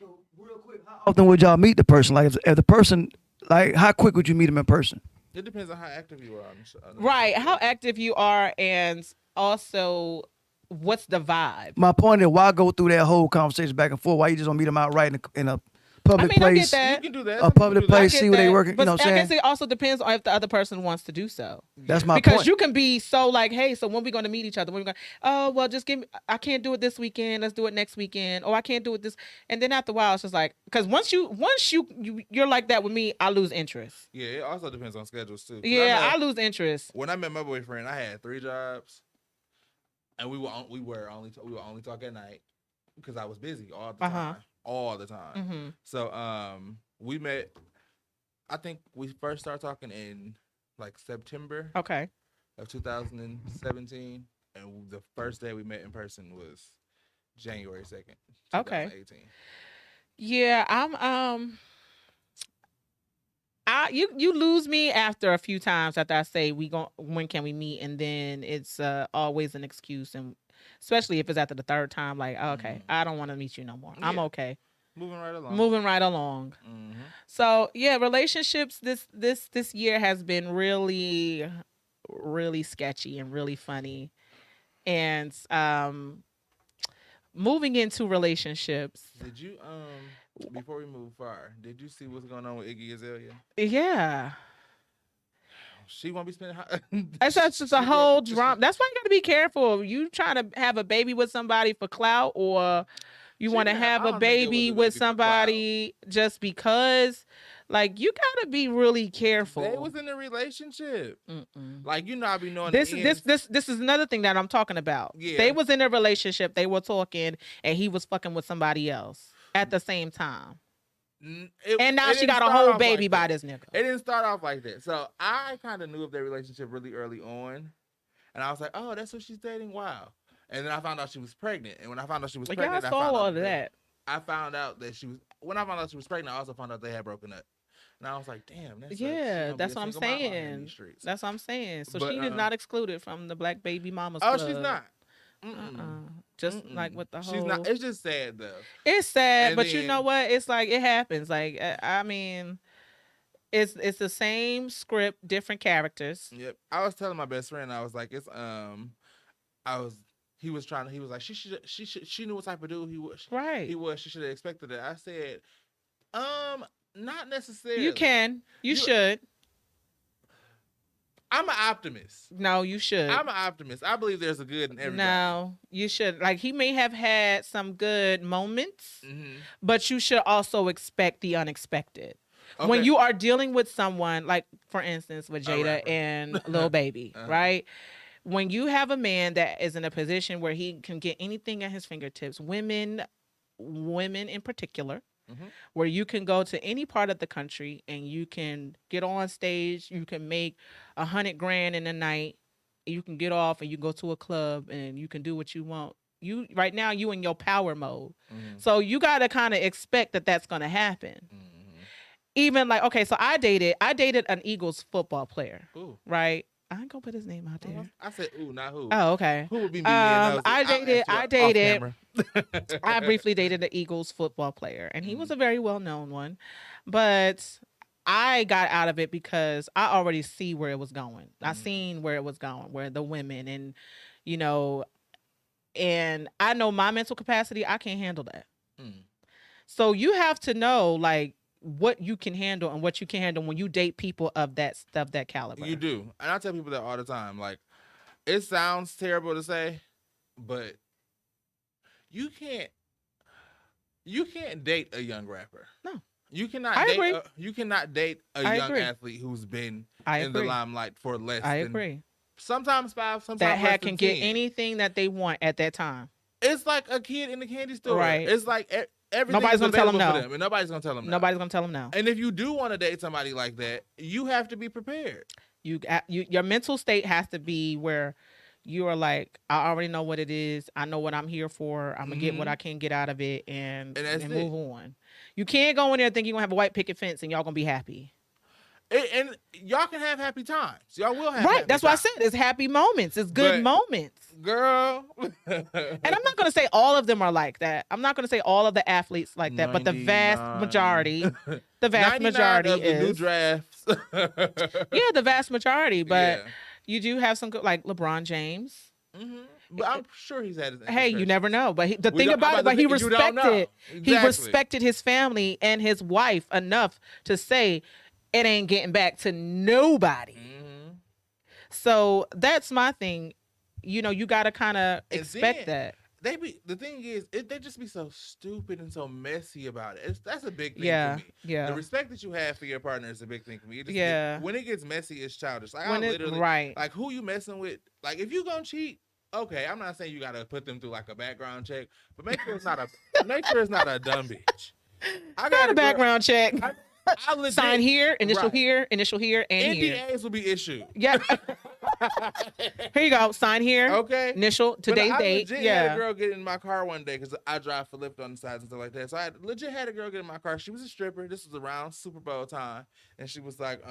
So real quick, how often would y'all meet the person? Like if the person, like how quick would you meet them in person? It depends on how active you are on the Right. How active you are, and also what's the vibe. My point is, why go through that whole conversation back and forth? Why you just don't meet them outright in a public I place? get You that. can do that. A Some people public do that. I place, get see where they that. working. But You know what I'm I saying? guess it also depends on if the other person wants to do so. That's my Because point. you can be so like, hey, so when we going to meet each other? When we going? Oh, well, just give me. I can't do it this weekend. Let's do it next weekend. Or I can't do it this. And then after a while, it's just like, because once you're like that with me, I lose interest. Yeah, it also depends on schedules too. 'Cause Yeah, I lose interest. when I met my boyfriend, I had 3 jobs, and we were only talk at night because I was busy all the time, all the time. Mm-hmm. So we met. I think we first started talking in like September Okay. of 2017, and the first day we met in person was January 2nd, 2018. Okay. Yeah, you lose me after a few times after I say when can we meet, and then it's always an excuse, and especially if it's after the third time, like okay, I don't want to meet you no more. I'm Yeah. okay. Moving right along. So yeah, relationships this year has been really, really sketchy and really funny, and moving into relationships. Did you before we move far, did you see what's going on with Iggy Azalea? Yeah. She won't be spending. That's just a whole drama. That's why you got to be careful. You trying to have a baby with somebody for clout, or you want to have a baby with somebody just because. Like you got to be really careful. They was in a relationship. Like I be knowing this is another thing that I'm talking about. Yeah. They was in a relationship. They were talking, and he was fucking with somebody else at the same time. And now she got a whole baby by this nigga. It didn't start off like that. So I kind of knew of their relationship really early on. And I was like, oh, that's who she's dating? Wow. And then I found out she was pregnant. And when I found out she was pregnant, I saw all of that. I found out that when I found out she was pregnant, I also found out they had broken up. And I was like, damn, that's what I'm saying. That's what I'm saying. So she is not excluded from the Black Baby Mamas Club. Oh, she's not. Just like with the whole. She's not. It's just sad though. It's sad, but you know what? It's like it happens. Like I mean, it's the same script, different characters. Yep. I was telling my best friend, I was like, it's He was like, she knew what type of dude he was. Right. He was. She should have expected it. I said, not necessarily. You should. I'm an optimist. No, you should. I'm an optimist. I believe there's a good in everybody. No, you should. Like he may have had some good moments, but you should also expect the unexpected. Okay. When you are dealing with someone, like for instance with Jada and Lil Baby, right? When you have a man that is in a position where he can get anything at his fingertips, women in particular, where you can go to any part of the country and you can get on stage, you can make $100,000 in a night, you can get off and you go to a club and you can do what you want. You right now you in your power mode, so you got to kind of expect that that's going to happen. Even like okay, so I dated an Eagles football player, right? I ain't gonna put his name out there. I said, ooh, not who. Oh, okay. Who would be me? I briefly dated an Eagles football player, and he was a very well-known one. But I got out of it because I already see where it was going. I seen where it was going, where the women and, and I know my mental capacity, I can't handle that. So you have to know like what you can handle and what you can handle when you date people of that caliber. You do. And I tell people that all the time. Like, it sounds terrible to say, but you can't date a young rapper. No. You cannot I date agree. you cannot date a I young agree. athlete who's been I in agree. the limelight for less I than agree. sometimes 5, sometimes That less can than get 10. anything that they want at that time. It's like a kid in the candy store. Right. It's like everything Nobody's is gonna tell them available no. for them, and nobody's gonna tell them no. Nobody's gonna tell them no. And if you do want to date somebody like that, you have to be prepared. Your mental state has to be where you are like, I already know what it is. I know what I'm here for. I'm gonna get what I can get out of it and move on. You can't go in there thinking you're gonna have a white picket fence and y'all gonna be happy. And y'all can have happy times. Y'all will have right. happy That's times. why I said it's happy moments. It's good moments. Girl. And I'm not going to say all of them are like that. I'm not going to say all of the athletes like that, but the vast majority, is of the new drafts. Yeah, the vast majority. But you do have some good, like LeBron James. Mm-hmm. But I'm sure he's had his Hey, you never know. But the thing don't- about I'm it, about but to he say, you don't know. respected, he Exactly. respected his family and his wife enough to say it ain't getting back to nobody. Mm-hmm. So that's my thing. You know, you got to kind of expect that. The thing is, they just be so stupid and so messy about it. That's a big thing Yeah, for me. yeah. The respect that you have for your partner is a big thing for me. When it gets messy, it's childish. Like, I literally, right. like, who you messing with? Like, if you gonna cheat, okay, I'm not saying you gotta put them through like a background check, but make sure it's not a dumb bitch. I got a background check. I legit, Sign here, initial right. here, initial here, and here. NDAs will be issued. Yeah. Here you go. Sign here. Okay. Initial, today's date. I legit had a girl get in my car one day because I drive for Lyft on the sides and stuff like that. So I legit had a girl get in my car. She was a stripper. This was around Super Bowl time. And she was like,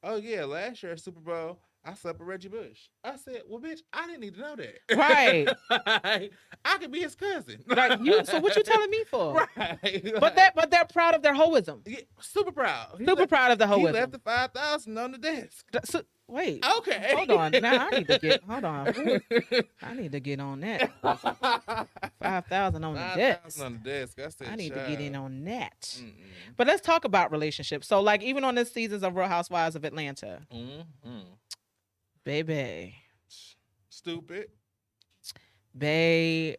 oh yeah, last year at Super Bowl, I slept with Reggie Bush. I said, well, bitch, I didn't need to know that. Right. I could be his cousin. Like so what you telling me for? Right. But they're proud of their hoism. Yeah, super proud. Proud of the He hoism. left the $5,000 on the desk. So, wait. Okay. Hold on. Now I need to get. Hold on. I need to get on that. 5,000 on the desk. On the desk. I said, I need to get in on that. Mm-mm. But let's talk about relationships. So, like, even on this seasons of Real Housewives of Atlanta, baby, stupid. babe.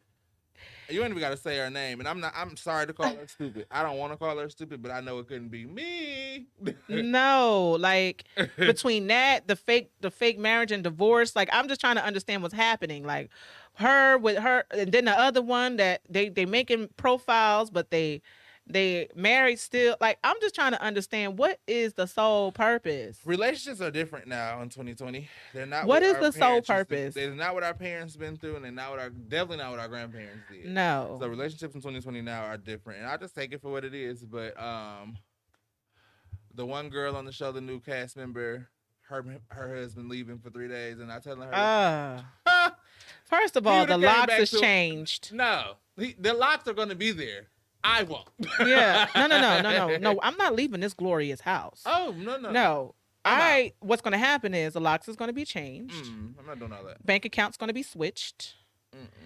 You ain't even got to say her name, and I'm sorry to call her stupid. I don't want to call her stupid, but I know it couldn't be me. No, like between that, the fake marriage and divorce, like I'm just trying to understand what's happening. Like her with her, and then the other one that they making profiles, but they married still. Like I'm just trying to understand what is the sole purpose. Relationships are different now in 2020. They're not. What is our the sole parents used to- purpose? They're not what our parents been through, and they're not definitely not what our grandparents did. No. So relationships in 2020 now are different, and I just take it for what it is. But the one girl on the show, the new cast member, her husband leaving for 3 days, and I telling her, First of all, the locks has changed. No, the locks are going to be there. I won't. Yeah. No. I'm not leaving this glorious house. Oh, no. No. What's going to happen is the locks is going to be changed. I'm not doing all that. Bank account's going to be switched.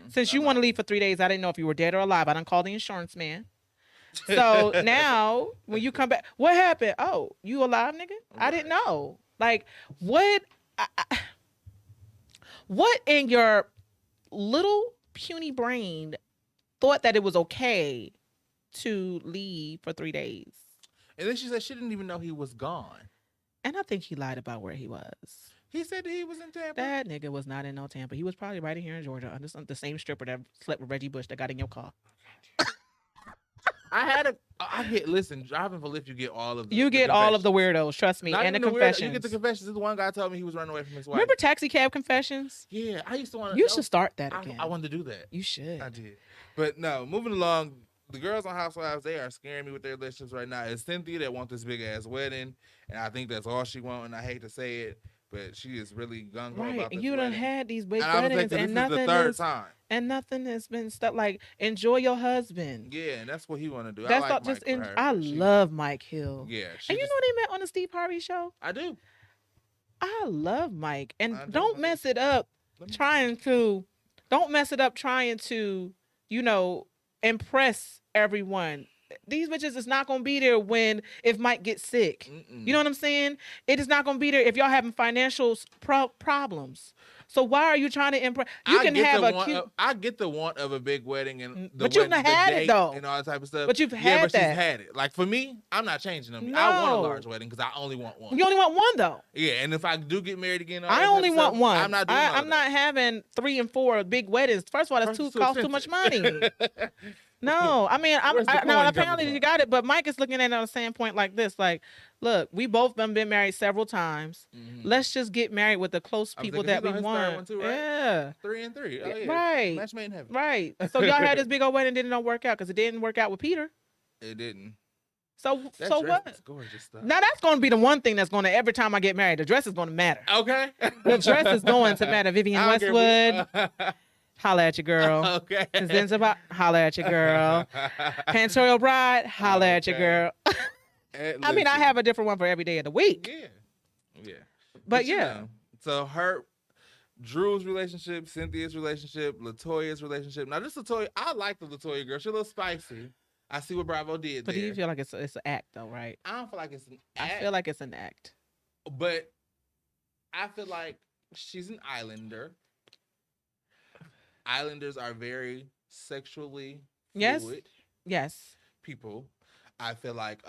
Since you want to leave for 3 days, I didn't know if you were dead or alive. I done called the insurance man. So now when you come back, what happened? Oh, you alive, nigga? I didn't know. Like, what in your little puny brain thought that it was okay to leave for 3 days? And then she said she didn't even know he was gone. And I think he lied about where he was. He said that he was in Tampa. That nigga was not in no Tampa. He was probably right here in Georgia under the same stripper that slept with Reggie Bush that got in your car. Listen, driving for Lyft, you get all of the You get all of the weirdos, trust me, Not and the even confessions. You get the confessions. This one guy told me he was running away from his wife. Remember Taxi Cab Confessions? Yeah, I used to want to. You should start that again. I wanted to do that. You should. I did. But no, moving along, the girls on Housewives, they are scaring me with their relationships right now. It's Cynthia that wants this big ass wedding, and I think that's all she wants. And I hate to say it, but she is really gung ho Right, about this and you done wedding. had these big And I was weddings, thinking, and this is nothing the third is, time. and nothing has been stuck. Like, enjoy your husband. Yeah, and that's what he want to do. That's I all. like Just Mike for her, I but she- love Mike Hill. Yeah, And you know they met on the Steve Harvey show. I do. I love Mike, and I do don't love mess it up Let me- trying to, impress everyone. these bitches is not gonna be there if Mike gets sick. Mm-mm. You know what I'm saying? It is not gonna be there if y'all having financial problems. So why are you trying to impress? You can have a cute. I get the want of a big wedding and the But you've wedding, had the it date though. and all that type of stuff. But you've yeah, had but that. she's had it. Like for me, I'm not changing them. No. I want a large wedding because I only want one. You only want one though. Yeah, and if I do get married again, I only want one. I'm not doing I'm not having 3 and 4 big weddings. First of all, that's cost too much money. No, I mean, now apparently you got it, but Mike is looking at it on a standpoint like this: like, look, we both been married several times. Mm-hmm. Let's just get married with the close people that we want. Too, right? Yeah, 3 and 3. Oh, yeah. Right. Match made in heaven. Right. So y'all had this big old wedding, didn't work out because it didn't work out with Peter. It didn't. So what? Gorgeous stuff. Now that's going to be the one thing that's going to every time I get married, the dress is going to matter. Okay. The dress is going to matter. Vivian Westwood. Holla at your girl. Okay. Zenzibar, holla at your girl. Pantorial Bride, holla at your girl. I mean, I have a different one for every day of the week. Yeah. But yeah. So Drew's relationship, Cynthia's relationship, LaToya's relationship. Now this LaToya, I like the LaToya girl. She's a little spicy. I see what Bravo did but there. Do you feel like it's an act though, right? I don't feel like it's an act. I feel like it's an act. But I feel like she's an islander. Islanders are very sexually fluid. Yes. People. I feel like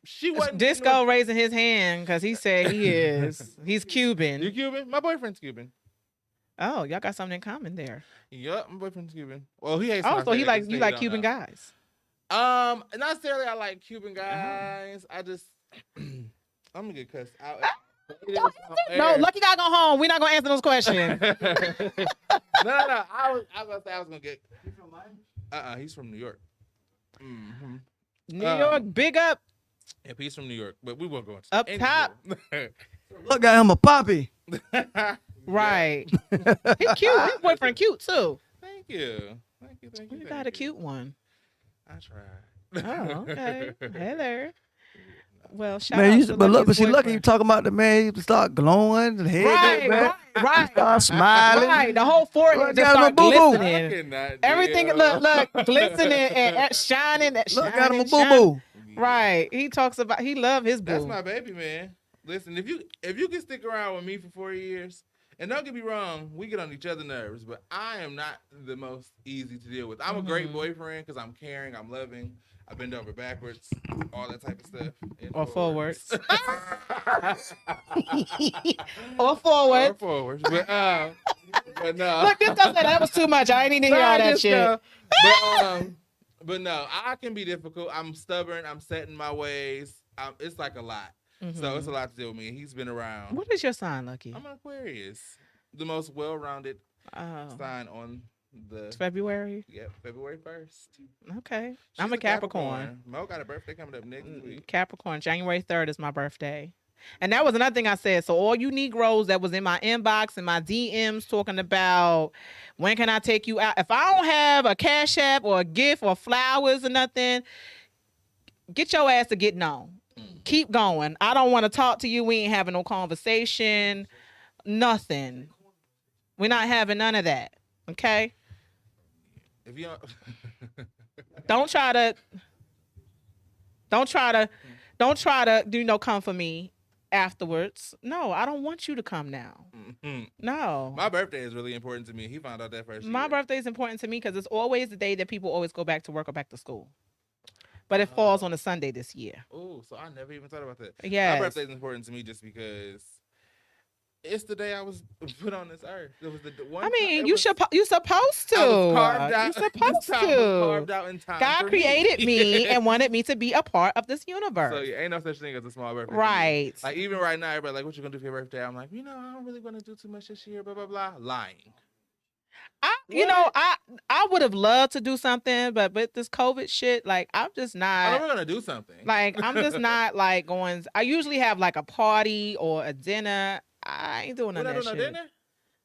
she wasn't Disco raising his hand because he said he is. He's Cuban. You Cuban? My boyfriend's Cuban. Oh, y'all got something in common there. Yup, my boyfriend's Cuban. Well, he hates. Oh, so you like Cuban guys? Not necessarily. I like Cuban guys. I just I'm gonna get cussed out. No, Lucky gotta go home. We're not gonna answer those questions. No. I was gonna say I was gonna get. You from Miami? He's from New York. Mm-hmm. New York, big up. Yep, he's from New York, but we won't go into up top. Look at him, a poppy. Right. He cute. His boyfriend cute too. Thank you. You got a cute one. I tried. Oh, okay. Hey there. Well, shout man, out to but look, but she boyfriend. lucky you talking about the man. You start glowing, the head right. start smiling. Right, the whole forehead just start glistening. Everything look glistening and shining. Look at him, a boo boo. Right, he talks about he love his boo. That's my baby, man. Listen, if you can stick around with me for 4 years, and don't get me wrong, we get on each other's nerves, but I am not the most easy to deal with. I'm a great boyfriend because I'm caring, I'm loving. I bend over backwards, all that type of stuff. Or forwards. Or forwards. But no. Look, this guy said that was too much. I ain't need to hear all that shit. But no, I can be difficult. I'm stubborn. I'm set in my ways. It's like a lot. Mm-hmm. So it's a lot to deal with me. He's been around. What is your sign, Lucky? I'm an Aquarius. The most well-rounded sign on the February? Yep, February 1st. Okay. I'm a Capricorn. Mo got a birthday coming up next week. Capricorn. January 3rd is my birthday. And that was another thing I said. So all you Negroes that was in my inbox and my DMs talking about when can I take you out? If I don't have a Cash App or a gift or flowers or nothing, get your ass to getting on. Keep going. I don't want to talk to you. We ain't having no conversation. Nothing. We're not having none of that. Okay? If you don't try to come for me afterwards. No, I don't want you to come now. Mm-hmm. No. My birthday is really important to me. He found out that first year. My birthday is important to me because it's always the day that people always go back to work or back to school. But it falls on a Sunday this year. Oh, so I never even thought about that. Yeah. My birthday is important to me just because it's the day I was put on this earth. It was the one. I mean, you supposed to. I was carved out. You're supposed to. Carved out in time. God created me and wanted me to be a part of this universe. So yeah, ain't no such thing as a small birthday. Right. Like even right now, everybody like, what you gonna do for your birthday? I'm like, I don't really want to do too much this year. Blah blah blah. Lying. I would have loved to do something, but with this COVID shit, like I'm just not. We're gonna do something. Like I'm just not like going. I usually have like a party or a dinner. I ain't doing none of that shit. Dinner?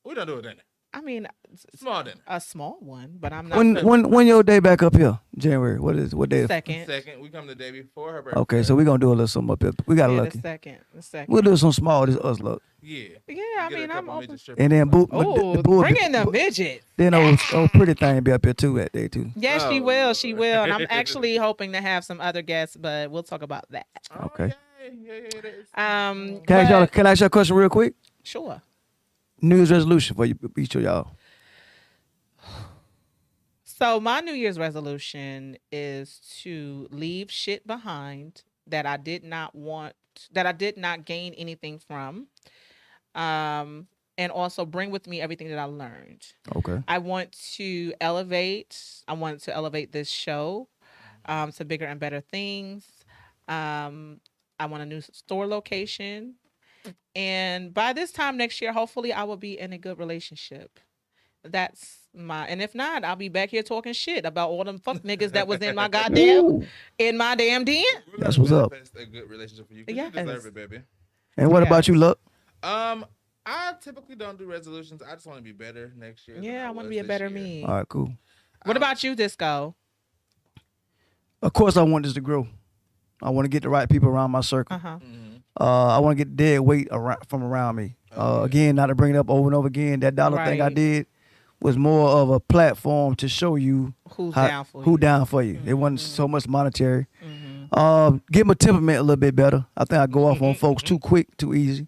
We don't do a dinner. I mean, Small dinner. a small one, but I'm not When your day back up here? January. What day? second. Second, we come the day before her birthday. Okay, so we're gonna do a little something up here. We got Yeah, lucky. the second. We'll do some small. This us luck. Yeah. Yeah, I mean, I'm open. And then the Oh, bull bring be- in the midget. Then old pretty thing be up here too that day too. Yes, she Oh, will. She Lord. will. And I'm actually hoping to have some other guests, but we'll talk about that. Okay. Yeah, it is. Can I ask you a question real quick? Sure. New Year's resolution for you, each of y'all. So my New Year's resolution is to leave shit behind that I did not want, that I did not gain anything from, and also bring with me everything that I learned. Okay. I want to elevate. I want to elevate this show to bigger and better things. I want a new store location, and by this time next year, hopefully, I will be in a good relationship. That's and if not, I'll be back here talking shit about all them fuck niggas that was in my goddamn Ooh. in my damn DM. That's what's up. A good relationship for you. 'Cause Yes. You deserve it, baby. And what Yeah. about you, Luck? I typically don't do resolutions. I just want to be better next year. Yeah, I want to be a better me. All right, cool. What about you, Disco? Of course, I want this to grow. I want to get the right people around my circle. Uh-huh. I want to get dead weight from around me. Again, not to bring it up over and over again. That dollar thing I Right. did was more of a platform to show you Who's down for you? who down for you. It wasn't so much monetary. Mm-hmm. Get my temperament a little bit better. I think I go off on folks too quick, too easy.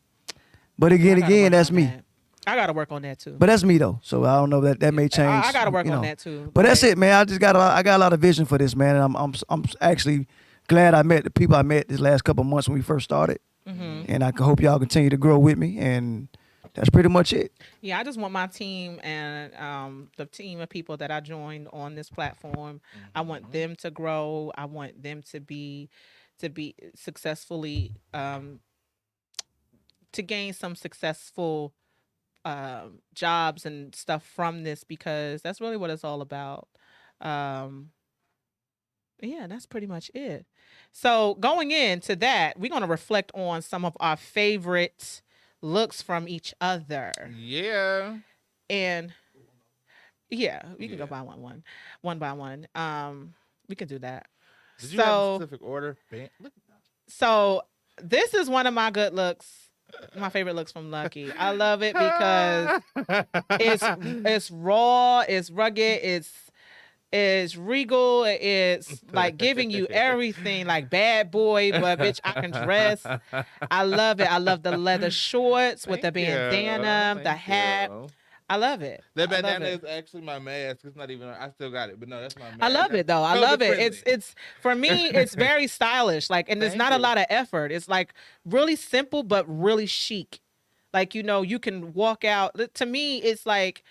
But I again, gotta work that's on me. that. I gotta work on that too. But that's me though. So I don't know that may change. I gotta work you on know. that too. But that's it, man. I got a lot of vision for this, man. And I'm actually glad I met the people I met this last couple of months when we first started. Mm-hmm. And I hope y'all continue to grow with me. And that's pretty much it. Yeah, I just want my team and the team of people that I joined on this platform. I want them to grow. I want them to be successfully to gain some successful jobs and stuff from this, because that's really what it's all about. Yeah, that's pretty much it. So going into that, we're going to reflect on some of our favorite looks from each other. Yeah. And yeah, we can Yeah. go by one by one. We can do that. Did you have a specific order? Look. So this is one of my good looks, my favorite looks from Lucky. I love it because it's raw, it's rugged, it's regal, it's like giving you everything, like bad boy, but bitch, I can dress. I love it. I love the leather shorts with the bandana, the hat. I love it. That I love bandana it. is actually my mask. It's not even. I still got it, but no, that's my mask. I love it though. I love it. It's for me. It's very stylish. Like, and there's Thank not a you. lot of effort. It's like really simple but really chic. Like, you know, you can walk out. To me, it's like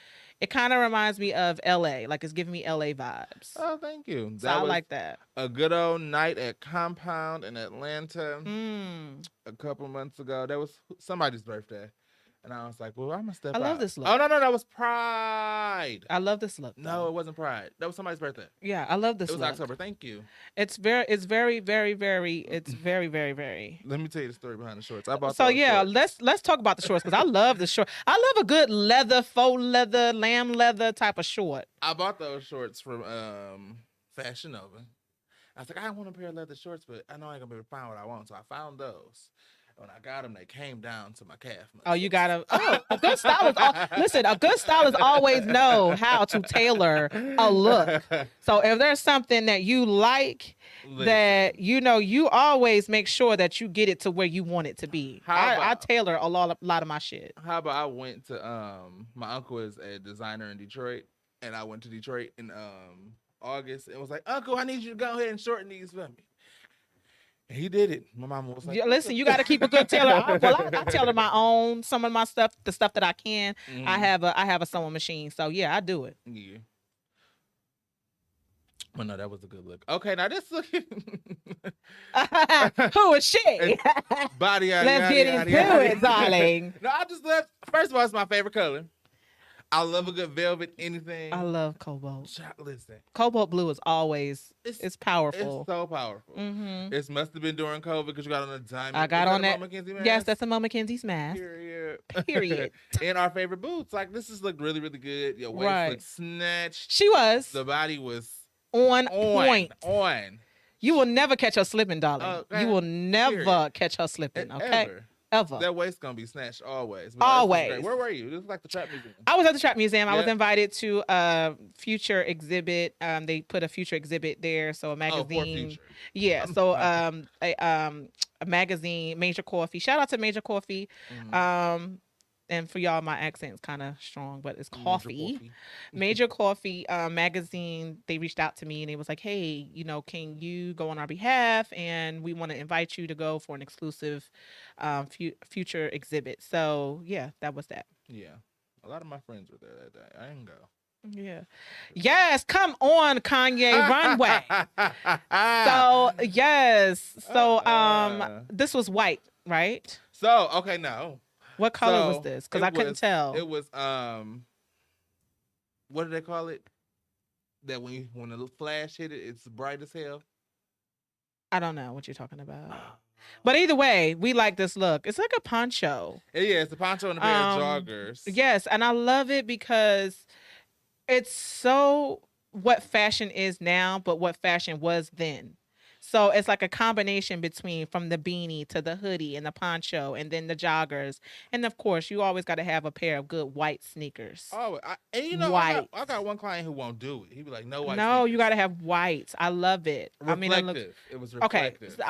it kind of reminds me of LA. Like, it's giving me LA vibes. Oh, thank you. So I like that. A good old night at Compound in Atlanta a couple months ago. That was somebody's birthday. And I was like, well, I'm going to step out. I love this look. Oh, no, that was Pride. I love this look. No, though. it wasn't Pride. That was somebody's birthday. Yeah, I love this It was look. October. Thank you. It's very, very, very. Let me tell you the story behind the shorts. I bought So those yeah, shorts. let's talk about the shorts, because I love the short. I love a good leather, faux leather, lamb leather type of short. I bought those shorts from Fashion Nova. I was like, I want a pair of leather shorts, but I know I ain't gonna be able to find what I want. So I found those. When I got them, they came down to my calf. Oh, you gotta. Oh, a good stylist. Listen, a good stylist always know how to tailor a look. So if there's something that you like, that you know, you always make sure that you get it to where you want it to be. I tailor a lot of my shit. How about I went to my uncle is a designer in Detroit, and I went to Detroit in August and was like, Uncle, I need you to go ahead and shorten these for me. And he did it. My mama was like, Yeah, listen, you got to keep a good tailor. I tailor my own, some of my stuff, the stuff that I can. Mhm. I have a sewing machine, so yeah, I do it. Yeah. Well, no, that was a good look. Okay, now this look. Who is she? Body. Let's get into it, darling. No, I just left. First of all, it's my favorite color. I love a good velvet anything. I love cobalt. Listen, Cobalt blue is always it's it's powerful. so powerful. Mm-hmm. It must have been during COVID because you got on a diamond. I got Is on that. MoMckenzie mask? Yes, that's a MoMcKenzie's mask. Period. Period. And our favorite boots. Like this has looked really, really good. Your waist Right. looked snatched. She was The body was on point. On. You will never catch her slipping, darling. Okay. You will never Period. catch her slipping. Okay. Ever. That waist gonna be snatched always. But Always. great. Where were you? This is like the trap museum. I was at the Trap Museum. I was Yeah. invited to a future exhibit. They put a future exhibit there, so a Oh, for magazine. future. Yeah, so a magazine, Major Coffee. Shout out to Major Coffee. Mhm. And for y'all, my accent's kind of strong, but it's Major coffee. Major Coffee magazine. They reached out to me and they was like, "Hey, can you go on our behalf? And we want to invite you to go for an exclusive future exhibit." So yeah, that was that. Yeah. A lot of my friends were there that day. I didn't go. Yeah. Yes, come on, Kanye Runway. So yes. So this was white, right? So okay, no. What color So, was this? Because I couldn't tell. It was what do they call it? That when the flash hit it, it's bright as hell. I don't know what you're talking about. But either way, we like this look. It's like a poncho. Yeah, it's a poncho and a pair of joggers. Yes, and I love it because it's so what fashion is now, but what fashion was then. So it's like a combination between from the beanie to the hoodie and the poncho and then the joggers. And of course, you always got to have a pair of good white sneakers. Oh, I got one client who won't do it. He'd be like, "No white." No, sneakers. you got to have whites. I love it. Reflective. It was okay. reflective. So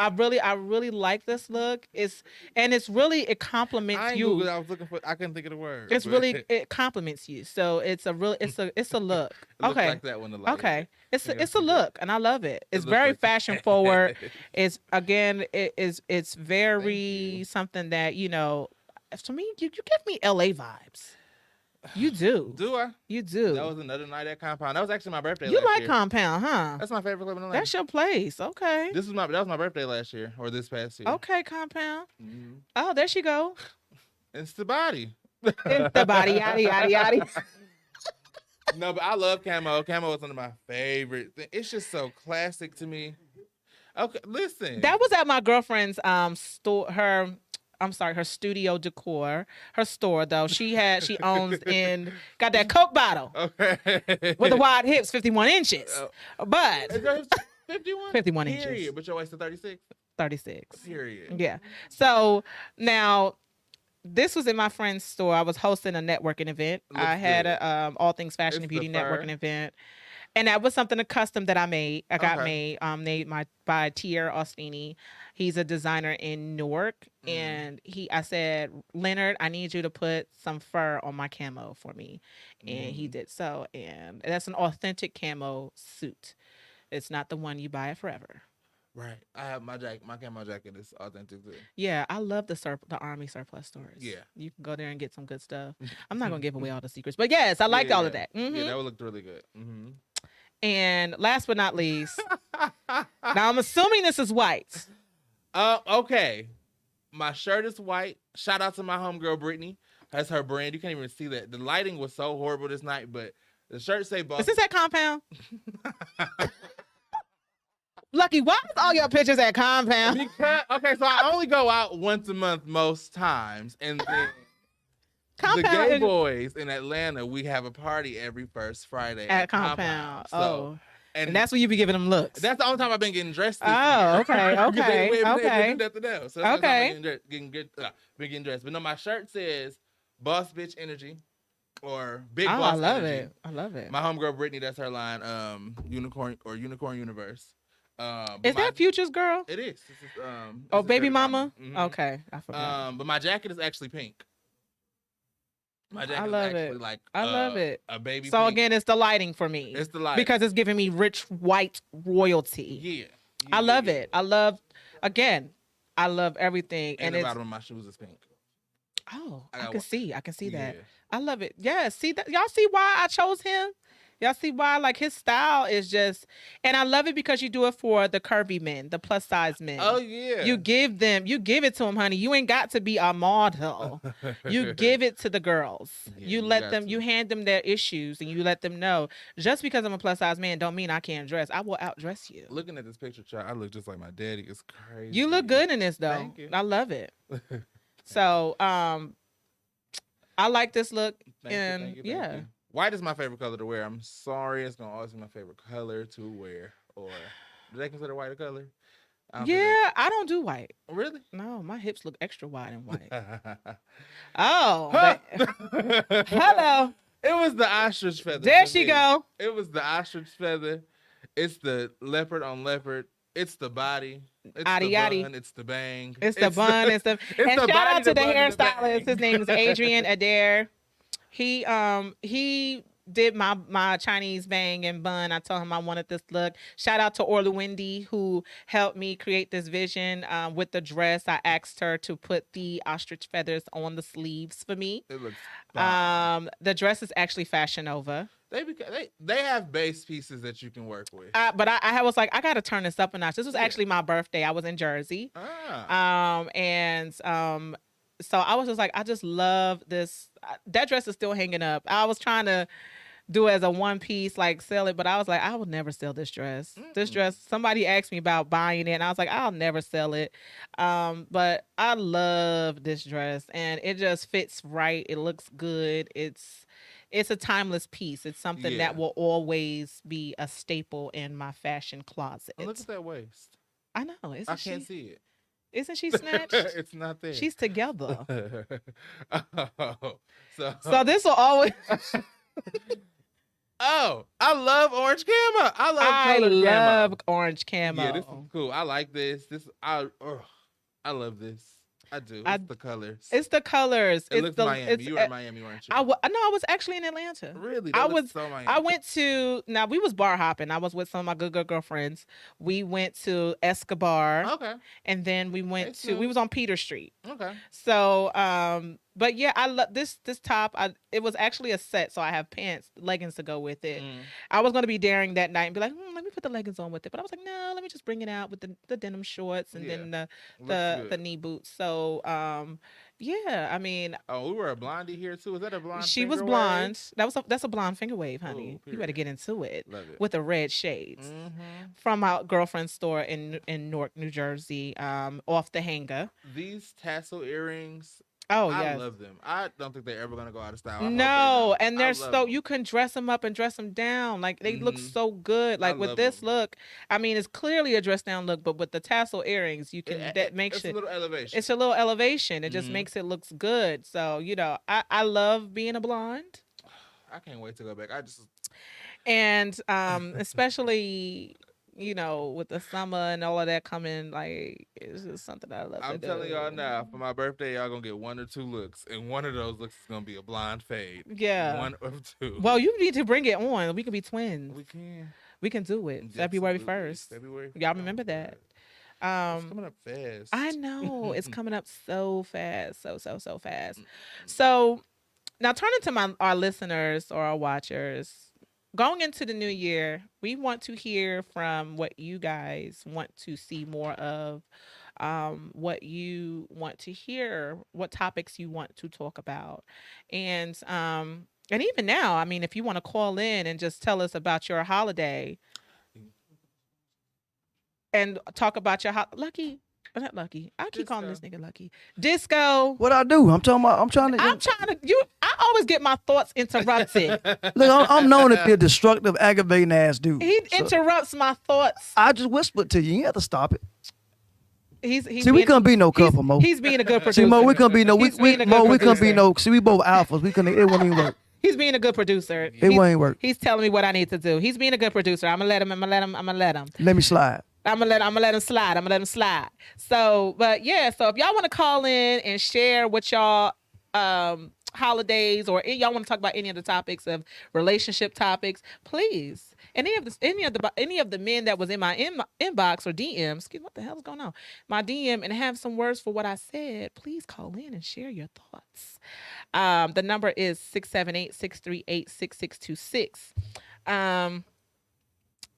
I really like this look. It compliments I ain't you. Googled, I was looking for. I couldn't think of the word. It compliments you. So it's a look. It looked Okay. like that when the light Okay. hit. It's Yeah, a look, and I love it. It's looks very like- fashion forward. It's very you. something that to me you give me LA vibes. You do. Do I? You do. That was another night at Compound. That was actually my birthday. You last like year. Compound, huh? That's my favorite club in Atlanta. That's your place. Okay. That was my birthday last year or this past year. Okay, Compound. Mhm. Oh, there she go. It's the body. It's the body, yada yada yada. No, but I love camo. Camo is one of my favorite things. It's just so classic to me. Okay, listen. That was at my girlfriend's store. Her studio decor. Her store though. She owns and got that Coke bottle okay. with the wide hips, 51 inches. But Is yours 51? 51 Period. inches. But your waist is 36? 36. Period. Yeah. So now this was in my friend's store. I was hosting a networking event. Looks I had good. a all things fashion and It's beauty the fur. networking event. And that was something custom that I made. I got Okay. made by Tier Ostini. He's a designer in Newark. Mm. And I said, Leonard, I need you to put some fur on my camo for me. And he did so. And that's an authentic camo suit. It's not the one you buy at Forever. Right. I have my camo jacket is authentic too. Yeah, I love the Army surplus stores. Yeah. You can go there and get some good stuff. I'm not gonna give away all the secrets, but yes, I liked all of that. Mhm. Yeah, that would look really good. Mm-hmm. And last but not least, now I'm assuming this is white. Okay. My shirt is white. Shout out to my homegirl Brittany. That's her brand. You can't even see that. The lighting was so horrible this night, but the shirt say boss. Is this at Compound? Lucky, why is all your pictures at Compound? Because, okay, so I only go out once a month most times, and then the Compound gay is- boys in Atlanta, we have a party every first Friday at Compound. So, and that's where you be giving them looks. that's the only time I've been getting dressed. This Oh, year. okay, Because okay, we haven't okay. been nothing else. So that's the only time Okay. I've been getting dressed. But no, my shirt says "Boss Bitch Energy" or "Big Oh, Boss I love Energy." it. I love it. My homegirl Brittany, that's her line. Unicorn Universe. But Is that Future's girl? It is. This is, Oh, this is Baby Mama? Mhm. Okay, I forgot. But my jacket is actually pink. My jacket I love is actually it. like I love it. a baby. So pink. again, it's the lighting for me. It's the light Because it's giving me rich white royalty. yeah. I love it. I love everything. And And the it's bottom of my shoes is pink. I got can one. see. I can see that. Yeah. I love it. Yeah, see that y'all see why I chose him? Y'all see why? Like his style is just, and I love it because you do it for the curvy men, the plus size men. Oh yeah. You give it to them, honey. You ain't got to be a model. You give it to the girls. Yeah, you you let got them, to. you hand them their issues and you let them know just because I'm a plus size man don't mean I can't dress. I will outdress you. Looking at this picture, child, I look just like my daddy. It's crazy. You look good in this though. Thank you. I love it. So, I like this look. Thank you. White is my favorite color to wear. I'm sorry, it's gonna always be my favorite color to wear. Or do they consider white a color? I don't do white. Really? No, my hips look extra wide and white. Huh. Hello. It was the ostrich feather. There for she me. go. It was the ostrich feather. It's the leopard on leopard. It's the body. It's Addy, the addy. bun. It's the bang. It's the bun. It's the it's and the shout body, out to the bun, and the hairstylist. bang. His name is Adrian Adair. He did my Chinese bang and bun. I told him I wanted this look. Shout out to Orla Wendy who helped me create this vision with the dress. I asked her to put the ostrich feathers on the sleeves for me. It looks fine. The dress is actually Fashion Nova. They have base pieces that you can work with. But I was like, I got to turn this up a notch. This was actually my birthday. I was in Jersey. So I was just like, I just love this. That dress is still hanging up. I was trying to do it as a one piece, like sell it, but I was like, I would never sell this dress. This dress, somebody asked me about buying it, and I was like, I'll never sell it. But I love this dress, and it just fits right. It looks good. It's a timeless piece. It's something that will always be a staple in my fashion closet. And look at that waist. I know. I can't see it. Isn't she snatched? It's not there. She's together. So this will always. Oh, I love orange camo. I love orange camo. Yeah, this is cool. I like this. I love this. I do. It's the colors. It's the colors. It looks Miami. You were in Miami, weren't you? No, I was actually in Atlanta. Really? I was. So Miami. I went to. Now we was bar hopping. I was with some of my good girlfriends. We went to Escobar. Okay. And then we went to. We was on Peter Street. Okay. So, but yeah, I love this top. It was actually a set, so I have pants, leggings to go with it. I was gonna be daring that night and be like, let me put the leggings on with it, but I was like, no, let me just bring it out with the denim shorts and then the knee boots. So, yeah, I mean. Oh, we were a blondie here too. Is that a blonde? She was blonde. That's a blonde finger wave, honey. You better get into it. Love it. With the red shades from my girlfriend's store in Newark, New Jersey, off the hanger. These tassel earrings. Oh, I yes. love them. I don't think they're ever gonna go out of style. No, and they're so you can dress them up and dress them down. Like they look so good. Like with this look, I mean, it's clearly a dress down look, but with the tassel earrings, you can that makes it. It's a little elevation. It's a little elevation. It just makes it looks good. So I love being a blonde. I can't wait to go back. And especially. With the summer and all of that coming, like it's just something I love. I'm telling y'all now, for my birthday, y'all gonna get 1 or 2 looks, and one of those looks is gonna be a blonde fade. Yeah, 1 or 2. Well, you need to bring it on. We can be twins. We can do it. Absolutely. February 1st. February. Y'all remember that? It's coming up fast. I know it's coming up so fast, so fast. So now turning to our listeners or our watchers. Going into the new year, we want to hear from what you guys want to see more of, what you want to hear, what topics you want to talk about. And even now, I mean, if you want to call in and just tell us about your holiday and talk about your Lucky. Not Lucky. I keep calling this nigga Lucky. Disco. What I do? I'm trying to. I always get my thoughts interrupted. Look, I'm known to be a destructive, aggravating ass dude. He interrupts my thoughts. I just whispered to you. You have to stop it. See, we couldn't be no couple, Mo. He's being a good producer. See, Mo, we couldn't be no. We couldn't be no. See, we both alphas. We couldn't. It wouldn't even work. He's being a good producer. It wouldn't work. He's telling me what I need to do. He's being a good producer. I'm gonna let him. Let me slide. I'm gonna let him slide. So, but yeah. So if y'all want to call in and share what y'all holidays or y'all want to talk about any of the topics of relationship topics, please. Any of the men that was in my inbox or DM, excuse me, what the hell is going on? My DM and have some words for what I said. Please call in and share your thoughts. The number is 678-638-6626.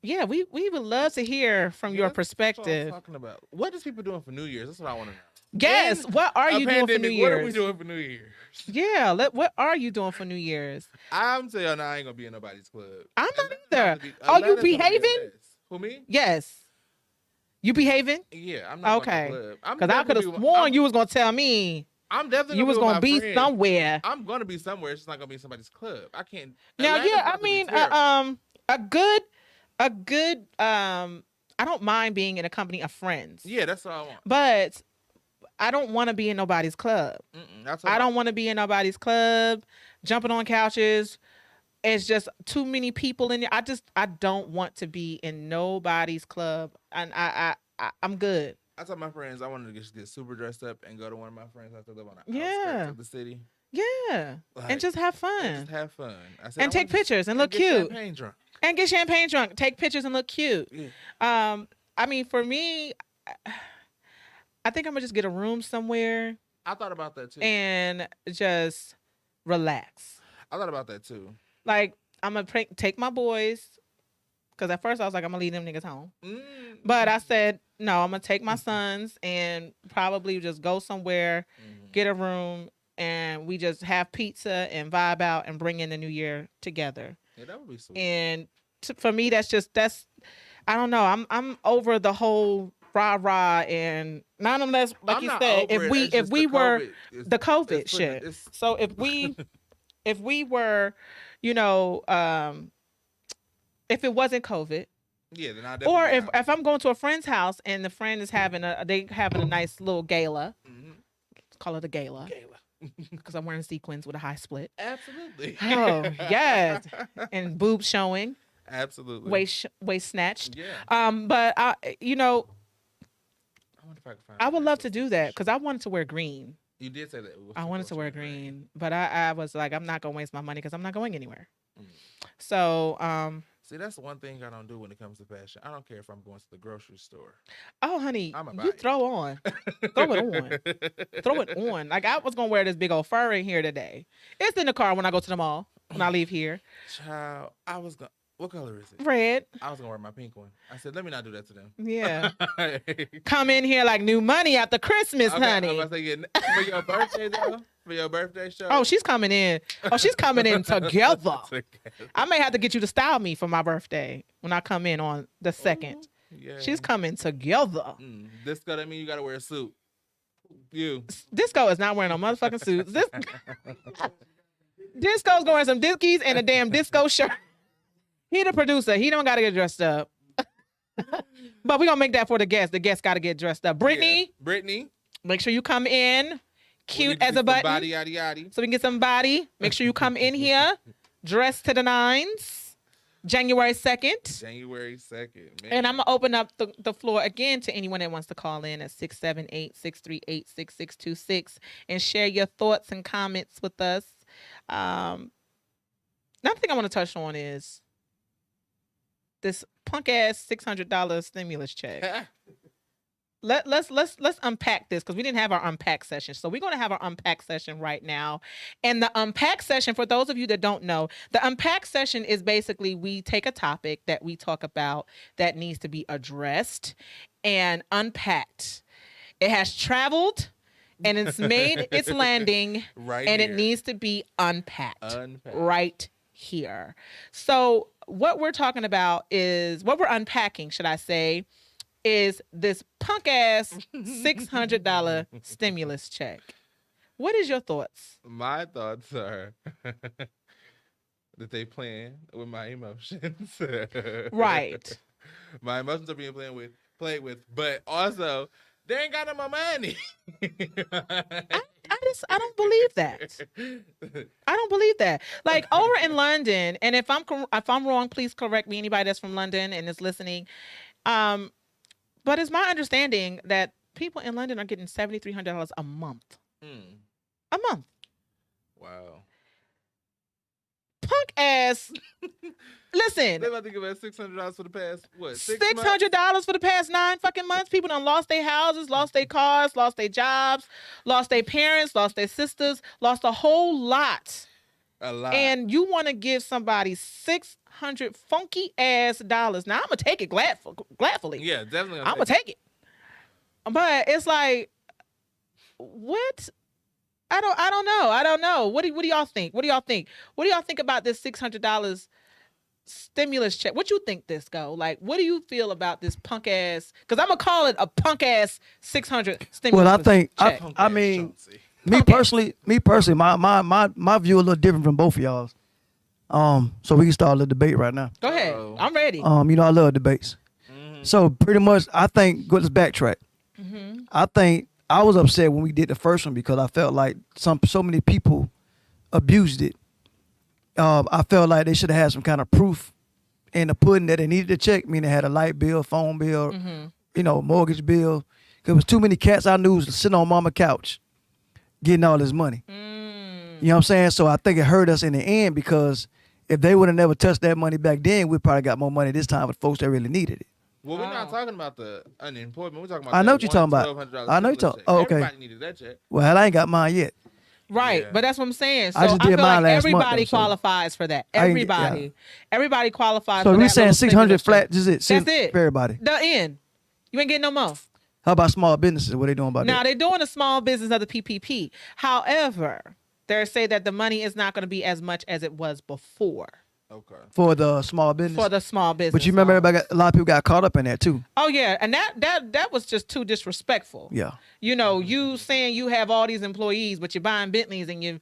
Yeah, we would love to hear from your That's what I'm perspective. talking about. What is people doing for New Year's? That's what I want to know. Yes, In what are a you doing for New pandemic, what are we Year's? doing for New Year's? Yeah, what are you doing for New Year's? I'm telling you now, I ain't gonna be in nobody's club. I'm And not that's about either. to be- Oh, you Atlanta's gonna be a behaving? mess. Who, me? Yes. You behaving? Yeah, I'm not Okay. going to the club. I'm Because I could have definitely sworn you was gonna tell me I'm definitely you was gonna gonna be, be with my friends. somewhere. I'm gonna be somewhere. It's just not gonna be in somebody's club. I can't. Now, Atlanta's yeah, about I to be mean, terrible. a good. I don't mind being in a company of friends. Yeah, that's what I want. But I don't want to be in nobody's club. That's I don't want to be in nobody's club, jumping on couches. It's just too many people in there. I don't want to be in nobody's club, and I'm good. I told my friends I wanted to just get super dressed up and go to one of my friends out there live on the Yeah. outskirts of the city. Yeah, Like, and just have fun and just have fun. I said, and I take wanna just- pictures and look get cute champagne drunk. and get champagne drunk. Take pictures and look cute. Yeah. I mean, for me, I think I'm gonna just get a room somewhere I thought about that too. and just relax. I thought about that too. Like I'm gonna take my boys, because at first I was like I'm gonna leave them niggas home, but I said no, I'm gonna take my sons and probably just go somewhere, get a room, and we just have pizza and vibe out and bring in the new year together. Yeah, that would be sweet. And for me, that's I don't know. I'm over the whole rah and not unless, like I'm you not said, over it. It's if just we the were COVID. It's- the COVID it's putting- shit. it's- So if we were, you know, if it wasn't COVID, Yeah, then I or definitely. if I'm going to a friend's house and the friend is having a nice little gala, let's call it a gala, because I'm wearing sequins with a high split. Absolutely. Oh yes, and boobs showing, Absolutely. waist snatched. Yeah. But you know, I wonder if I could find. I a would nice love to little do that t-shirt. because I wanted to wear green. You did say that. It was I wanted to wear unfortunate, right? green, but I was like, I'm not gonna waste my money because I'm not going anywhere. Mm. So, See, that's the one thing I don't do when it comes to fashion. I don't care if I'm going to the grocery store. oh honey, I'ma buy you it. throw on, throw it on, throw it on. Like I was gonna wear this big old fur in here today. It's in the car when I go to the mall. When I leave here, Child, I was gonna. What color is it? red. I was gonna wear my pink one. I said, let me not do that to them. Yeah, Okay, come in here like new money after Christmas, I'm honey. about to say, yeah, for your birthday though. For your birthday show. Oh, she's coming in. Oh, she's coming in together. Together. I may have to get you to style me for my birthday when I come in on the 2nd. Yeah. She's coming together. Disco, that mean you gotta wear a suit. You. Disco is not wearing no motherfucking suits. Disco's wearing some Dickies and a damn disco shirt. He the producer. He don't gotta get dressed up. But we gonna make that for the guests. The guests gotta get dressed up. Brittany, Yeah. Brittany. make sure you come in we cute need to as see a some button, Body, yaddy, yaddy. so we can get some body. Make sure you come in here dressed to the nines. January 2nd. January 2nd. Man. And I'm going to open up the floor again to anyone that wants to call in at 678-638-6626 and share your thoughts and comments with us. Another thing I want to touch on is this punk ass $600 stimulus check. Let's unpack this because we didn't have our unpack session. So we're going to have our unpack session right now. And the unpack session, for those of you that don't know, the unpack session is basically we take a topic that we talk about that needs to be addressed and unpacked. It has traveled and it's made its landing Right and here. it needs to be unpacked Unpacked. right here. So what we're talking about is what we're unpacking, should I say, is this punk ass $600 stimulus check. What is your thoughts? My thoughts are that they playing with my emotions. Right. My emotions are being played with, but also they ain't got no more money. I don't believe that. I don't believe that. Like over in London, and if I'm wrong, please correct me. Anybody that's from London and is listening, but it's my understanding that people in London are getting $7,300 a month. A month. Wow. Punk ass. Listen, They about to give us $600 for the past what? 6 months? $600 for the past 9 fucking months. People done lost their houses, lost their cars, lost their jobs, lost their parents, lost their sisters, lost a whole lot. A lot. And you want to give somebody $600 funky ass dollars. Now I'm gonna take it gladfully. Yeah, definitely. I'm gonna take it. But it's like, what? I don't know. What do y'all think? What do y'all think about this $600 stimulus check? What you think, Disco? Like, what do you feel about this punk ass? Because I'm gonna call it a punk ass 600 stimulus. Well, I think check. I mean, Chauncey. me personally, my view a little different from both of y'all's. So we can start a little debate right now. Go ahead. Uh-oh. I'm ready. You know I love debates. So pretty much, I think let's backtrack. I think I was upset when we did the first one because I felt like so many people abused it. I felt like they should have had some kind of proof in the pudding that they needed to check. I mean, they had a light bill, phone bill, mortgage bill. There was too many cats I knew was sitting on mama's couch getting all this money. You know what I'm saying? So I think it hurt us in the end because if they would have never touched that money back then, we probably got more money this time with folks that really needed it. Well, we're not talking about the unemployment. We're talking about I know what you're talking about. $1,200 I know you're talking. Oh, okay. Everybody needed that check. Well, I ain't got mine yet. Right, Yeah. but that's what I'm saying. So I just did feel mine like last month, everybody though, so- qualifies for that. I ain't get- Everybody, everybody qualifies. So for we that saying little 600 stimulus flat. check. This is it. That's it For everybody. The end. You ain't getting no more. How about small businesses? What they doing about Now that? they're doing a small business of the PPP. However, they say that the money is not going to be as much as it was before Okay. For the small business. for the small business. But you remember owners. a lot of people got caught up in that too. Oh yeah, and that was just too disrespectful. Yeah. You know, you saying you have all these employees, but you're buying Bentleys and you're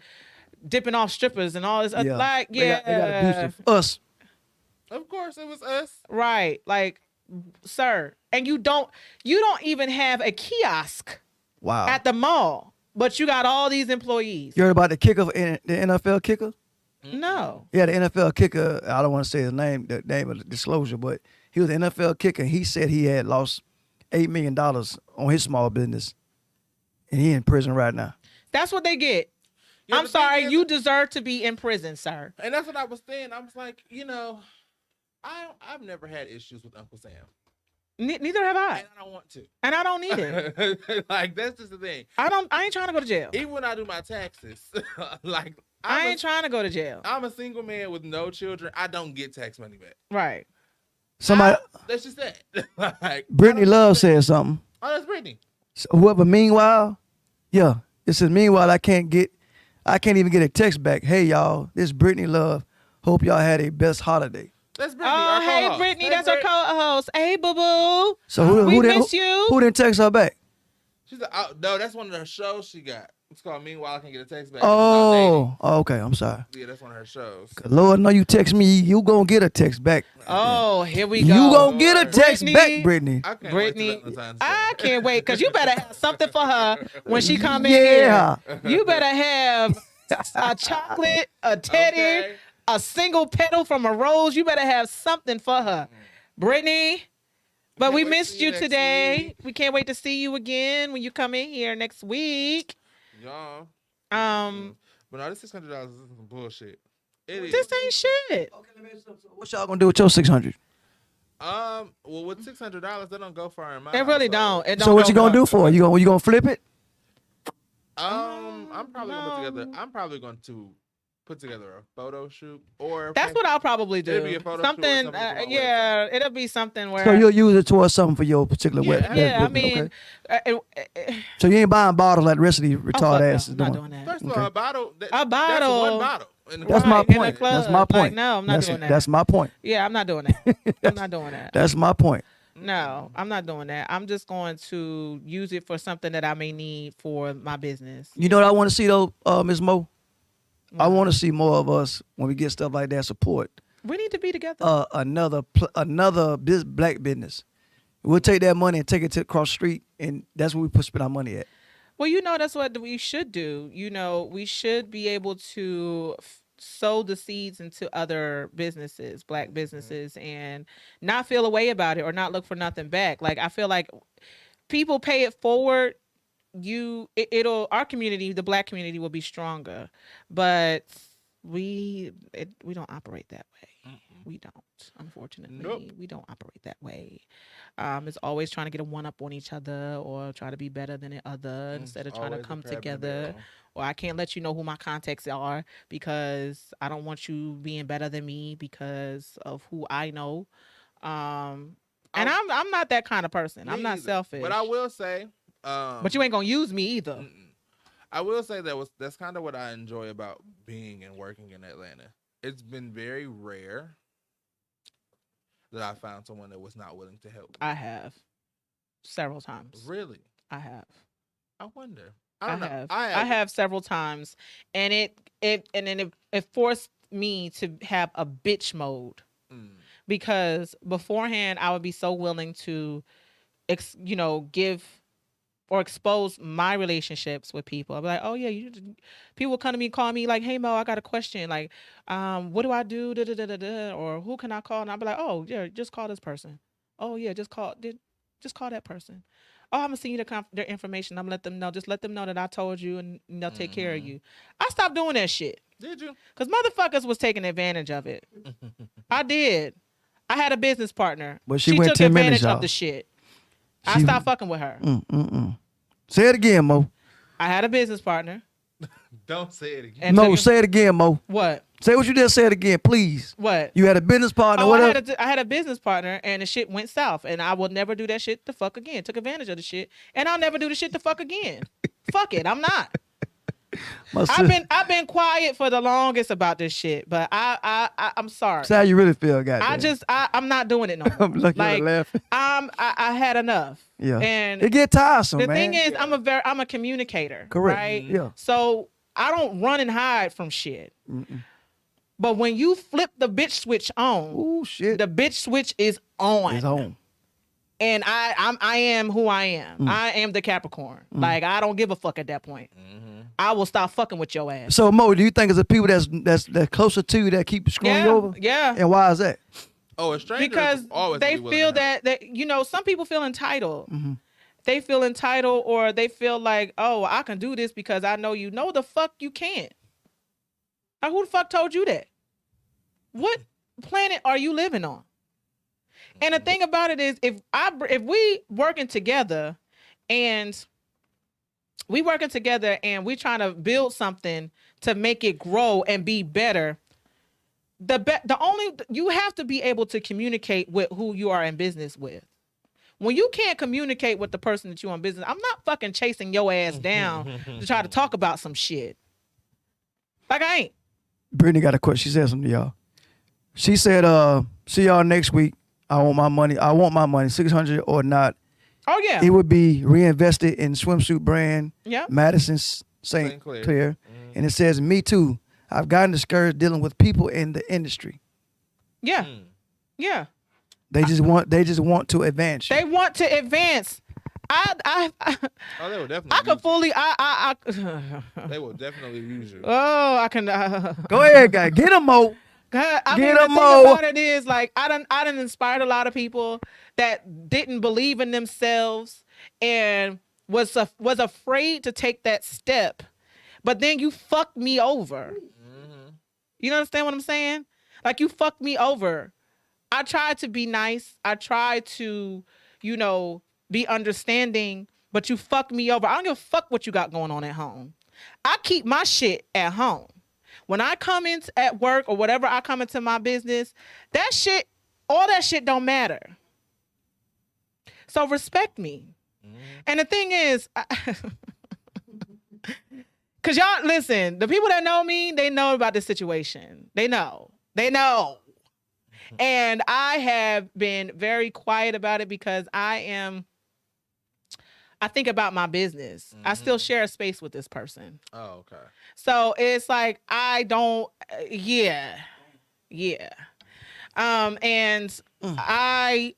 dipping off strippers and all this. Yeah. Like, They got abusive. Us. Of course, it was us. right, like, sir, and you don't even have a kiosk Wow. at the mall, but you got all these employees. You heard about the kicker, the NFL kicker? No. Yeah, the NFL kicker. I don't want to say his name, the name of the disclosure, but he was an NFL kicker. He said he had lost $8 million on his small business, and he in prison right now. That's what they get. Yeah, I'm the thing sorry, is- you deserve to be in prison, sir. And that's what I was saying. I was like, I've never had issues with Uncle Sam, Neither have I, and I don't want to. and I don't need it. Like, that's just the thing. I ain't trying to go to jail. Even when I do my taxes, like I ain't trying to go to jail. I'm a single man with no children. I don't get tax money back. Right. Somebody, That's just that. Like, Brittany Love said something. oh, that's Brittany. So whoever, meanwhile, yeah, it says, meanwhile, I can't even get a text back. Hey, y'all, this is Brittany Love. Hope y'all had a best holiday. That's Brittany. Oh, our hey, co-host. Brittany, Hey, that's our Britt. co-host. Hey, boo-boo. So We didn't- miss you. Who didn't text her back? She's like, oh, no, that's one of her shows she got. It's called Meanwhile I Can Get a Text Back. Oh, okay. I'm sorry. Yeah, that's one of her shows. 'Cause Lord, know you text me, you gonna get a text back. Oh, here we You go. gonna get a text Brittany. back, Brittany. I can't Brittany, wait till Valentine's Day. I can't wait because you better have something for her when she come in Yeah. here. You better have a chocolate, a teddy, Okay. a single petal from a rose. You better have something for her, Brittany. But Can't we wait to missed see you you next today. week. We can't wait to see you again when you come in here next week. Y'all. But no, this $600 is some bullshit. It is. this ain't shit. What y'all gonna do with your 600? Well, with $600, they don't go far in my It really household. don't. It So what don't you gonna go do for it? You gonna flip it? I'm probably going to put together a photo shoot or That's what I'll probably do. It'll be a photo shoot or something, something for my yeah, it'll be something where. So you'll use it towards something for your particular Yeah, web. yeah, I business, mean, okay? So you ain't buying bottles like the rest of these oh, retarded fuck no, asses I'm not doing. doing that. First of Okay. all, a bottle. A bottle. That's one bottle. In the That's club. my Right, in the point. club. That's my Like, point. no, I'm not doing that. That's my point. Yeah, I'm not doing that. I'm not doing that. That's my point. No, I'm not doing that. I'm just going to use it for something that I may need for my business. You know what I want to see though, Ms. Mo? I want to see more of us when we get stuff like that support We need to be together. another black business. We'll take that money and take it to across the street, and that's where we spend our money at. Well, you know, that's what we should do. You know, we should be able to sow the seeds into other businesses, black businesses, and not feel a way about it or not look for nothing back. Like, I feel like people pay it forward. It'll our community, the black community, will be stronger. But we don't operate that way. We don't. Unfortunately, Nope. we don't operate that way. It's always trying to get a one up on each other or try to be better than the other instead of trying to Always a come crab in the together. barrel. Or I can't let you know who my contacts are because I don't want you being better than me because of who I know. And I'm not that kind of person. I'm Me not either. selfish. But I will say, But you ain't gonna use me either. I will say that's kind of what I enjoy about being and working in Atlanta. It's been very rare that I found someone that was not willing to help me. I have several times. Really? I have. I wonder. I don't know. I have several times, and it forced me to have a bitch mode because beforehand I would be so willing to, give or expose my relationships with people. I'd be like, oh yeah, people will come to me, call me like, hey Mo, I got a question. Like, what do I do? Da, da, da, da, da. Or who can I call? And I'd be like, oh yeah, just call this person. Oh yeah, just call that person. Oh, I'm gonna send you their information. I'm gonna let them know. Just let them know that I told you, and they'll take care of you. I stopped doing that shit. Did you? Cause motherfuckers was taking advantage of it. I did. I had a business partner. But she went took 10 advantage minutes, of y'all. the shit. I stopped fucking with her. Say it again, Mo. I had a business partner. Don't say it again. And No, took- say it again, Mo. What? Say what you just said again, please. What? You had a business partner. Oh, what I else? had a business partner, and the shit went south, and I will never do that shit the fuck again. Took advantage of the shit, and I'll never do the shit the fuck again. Fuck it, I'm not. I've been quiet for the longest about this shit, but I'm sorry. That's how you really feel, goddamn. I'm not doing it no more. I'm looking at laughing. I had enough. Yeah. And it get tiresome, the man. thing is, I'm a communicator. Correct. Right? Yeah. So I don't run and hide from shit. But when you flip the bitch switch on, Ooh, shit. the bitch switch is on. It's on. And I am who I am. I am the Capricorn. Like, I don't give a fuck at that point. I will stop fucking with your ass. So, Mo, do you think it's the people that's closer to you that keep screwing you over? Yeah. And why is that? Oh, a stranger. Because always they be willing feel to help. that some people feel entitled. They feel entitled, or they feel like, oh, I can do this because I know you. No, the fuck you can't. Like, who the fuck told you that? What planet are you living on? And the thing about it is, if we working together and we trying to build something to make it grow and be better, you have to be able to communicate with who you are in business with. When you can't communicate with the person that you're in business, I'm not fucking chasing your ass down to try to talk about some shit. Like, I ain't. Brittany got a question. She said something to y'all. She said, see y'all next week. I want my money, $600 or not. Oh yeah. It would be reinvested in swimsuit brand, Yep. Madison St. Clair. And it says, me too. I've gotten discouraged dealing with people in the industry. Yeah. Yeah. They just want to advance. They want to advance. Oh, they will definitely. I could fully. They will definitely use you. Oh, I can. Go ahead, guy. Get them, Mo. I Get mean, the 'em, thing Mo. about it is, like, I done inspired a lot of people that didn't believe in themselves and was afraid to take that step. But then you fucked me over. You understand what I'm saying? Like, you fucked me over. I tried to be nice. I tried to, be understanding, but you fucked me over. I don't give a fuck what you got going on at home. I keep my shit at home. When I come in at work or whatever, I come into my business, all that shit don't matter. So respect me. And the thing is, because y'all, listen, the people that know me, they know about this situation. They know. And I have been very quiet about it because I think about my business. I still share a space with this person. Oh, okay. So it's like, I don't, yeah. And I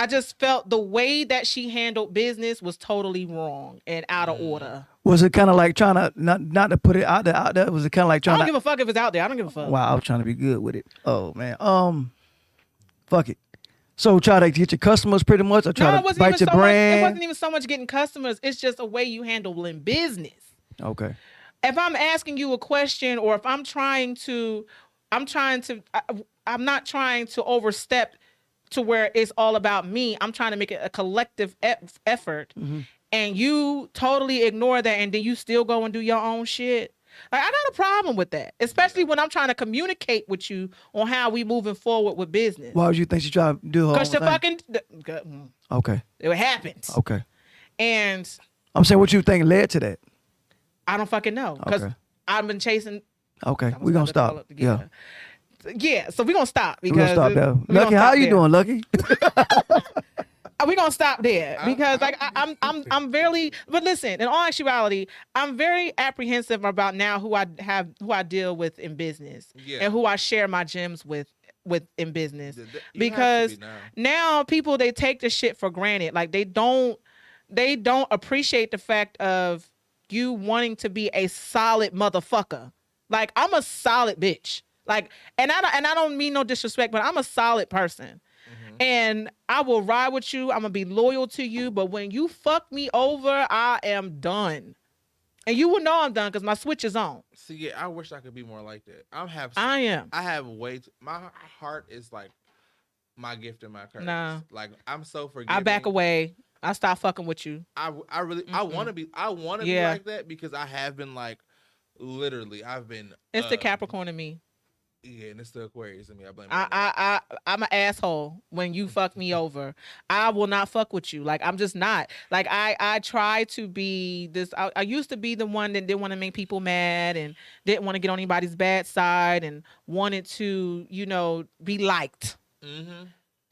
just felt the way that she handled business was totally wrong and out of order. Was it kind of like trying to, not to put it out there? Was it kind of like I trying don't to? give a fuck if it's out there. I don't give a fuck. Wow, I was trying to be good with it. Oh, man. Fuck it. So try to get your customers pretty much, or try to bite your It brand? wasn't even so much getting customers. It's just a way you handle in business. Okay. if I'm asking you a question, or if I'm not trying to overstep to where it's all about me. I'm trying to make it a collective effort, and you totally ignore that, and then you still go and do your own shit. Like, I got a problem with that, especially when I'm trying to communicate with you on how we moving forward with business. Why would you think she tried to do her own Because thing? Okay. It happens. Okay. And I'm saying, what you think led to that? I don't fucking know, because Okay. I've been chasing. Okay, we're gonna stop. Yeah. Yeah, so we're gonna stop We're gonna because stop there. Lucky, how you doing, Lucky? We're gonna stop there because I'm very, but listen, in all actuality, I'm very apprehensive about now who I deal with in business, and who I share my gems with in business, because now people, they take the shit for granted. Like, they don't appreciate the fact of you wanting to be a solid motherfucker. Like, I'm a solid bitch. Like, and I don't mean no disrespect, but I'm a solid person. And I will ride with you. I'm gonna be loyal to you. But when you fuck me over, I am done. And you will know I'm done because my switch is on. See, yeah, I wish I could be more like that. I am. I have my heart is like my gift and my curse. Nah. Like, I'm so forgiving. I back away. I stop fucking with you. I really I want to be be like that, because I have been, like, literally I've been. It's the Capricorn in me. Yeah, and it's the Aquarius in me. I blame. I'm an asshole when you fuck me over. I will not fuck with you. Like, I'm just not. Like, I try to be this. I used to be the one that didn't want to make people mad and didn't want to get on anybody's bad side and wanted to, be liked.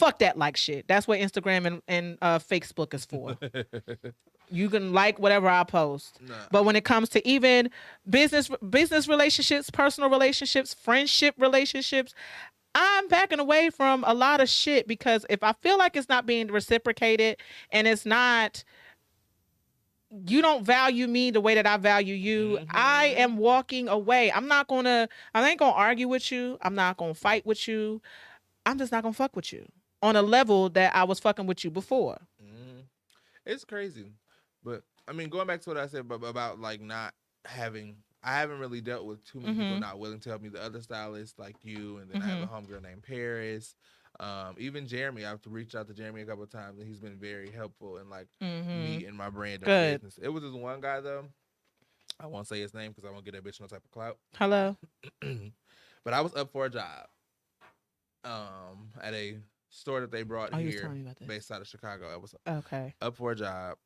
Fuck that like shit. That's what Instagram and Facebook is for. You can like whatever I post. Nah. But when it comes to even business relationships, personal relationships, friendship relationships, I'm backing away from a lot of shit, because if I feel like it's not being reciprocated and it's not, you don't value me the way that I value you, I am walking away. I ain't gonna argue with you. I'm not gonna fight with you. I'm just not gonna fuck with you on a level that I was fucking with you before. It's crazy. But, I mean, going back to what I said about like, not having, I haven't really dealt with too many people not willing to help me. The other stylists, like you, and then I have a homegirl named Paris. Even Jeremy, I've reached out to Jeremy a couple of times, and he's been very helpful in, like, me and my brand and business. It was this one guy, though. I won't say his name because I won't get that bitch no type of clout. Hello. But I was up for a job at a store that they brought here based out of Chicago. I was up for a job.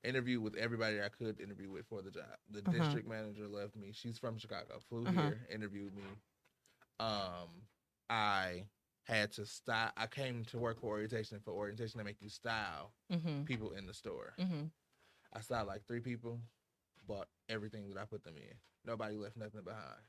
Interview with everybody I could interview with for the job. The district manager left me. She's from Chicago. Flew here, interviewed me. I had to style. I came to work for orientation. For orientation, they make you style people in the store. I styled like 3 people, bought everything that I put them in. Nobody left nothing behind.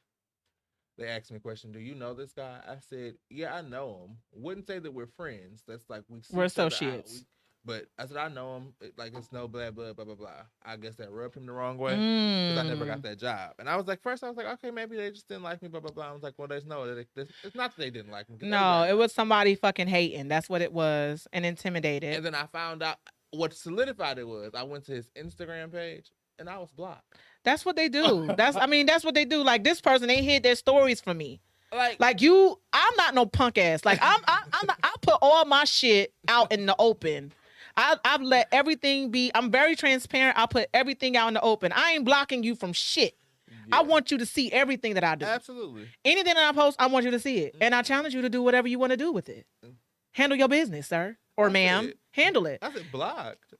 They asked me a question, do you know this guy? I said, yeah, I know him. Wouldn't say that we're friends. That's like we're associates. But I said, I know him. Like, it's no blah, blah, blah, blah, blah. I guess that rubbed him the wrong way, because I never got that job. And I was like, okay, maybe they just didn't like me, blah, blah, blah. I was like, well, it's not that they didn't like me. No, it was somebody fucking hating. That's what it was, and intimidated. And then I found out what solidified it was. I went to his Instagram page, and I was blocked. That's what they do. That's what they do. Like, this person, they hid their stories from me. Like you, I'm not no punk ass. Like, I put all my shit out in the open. I've let everything be. I'm very transparent. I put everything out in the open. I ain't blocking you from shit. Yeah. I want you to see everything that I do. Absolutely. Anything that I post, I want you to see it. And I challenge you to do whatever you want to do with it. Handle your business, sir. Or ma'am. Handle it. I said blocked.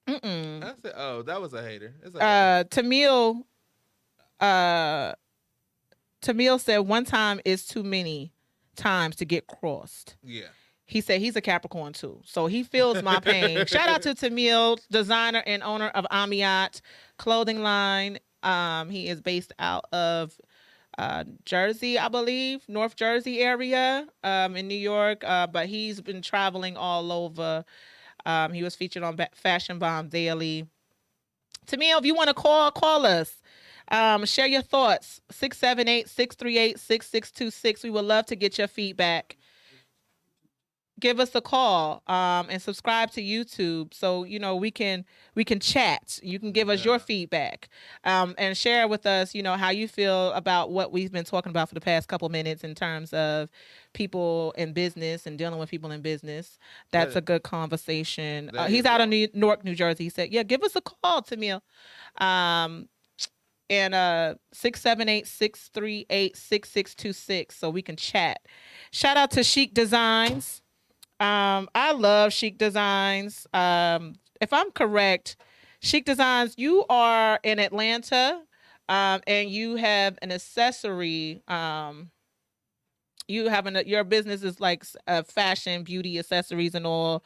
I said, oh, that was a hater. It's Tamil said one time is too many times to get crossed. Yeah. He said he's a Capricorn too, so he feels my pain. Shout out to Tamil, designer and owner of Amiat clothing line. He is based out of Jersey, I believe, North Jersey area, in New York. But he's been traveling all over. He was featured on Fashion Bomb Daily. Tamil, if you want to call us. Share your thoughts. 678-638-6626. We would love to get your feedback. give us a call and subscribe to YouTube so we can chat. You can give us your feedback and share with us how you feel about what we've been talking about for the past couple minutes in terms of people in business and dealing with people in business. That's a good conversation. He's out of Newark, New Jersey. He said, yeah, give us a call, Tamil. And 678-638-6626 so we can chat. Shout out to Chic Designs. I love Chic Designs. If I'm correct, Chic Designs, you are in Atlanta, and you have an accessory. Your business is like fashion, beauty, accessories, and all.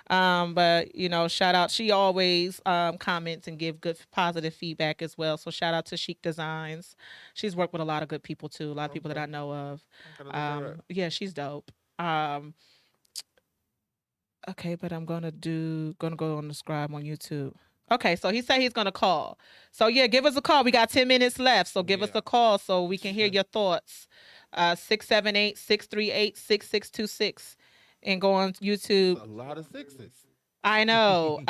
But shout out. She always comments and give good positive feedback as well. So shout out to Chic Designs. She's worked with a lot of good people too. A lot of people that I know of. Yeah, she's dope. Okay, but I'm gonna go on the scribe on YouTube. Okay, so he said he's gonna call. So yeah, give us a call. We got 10 minutes left, so give us a call so we can hear your thoughts. 678-638-6626 and go on YouTube. That's a lot of sixes. I know.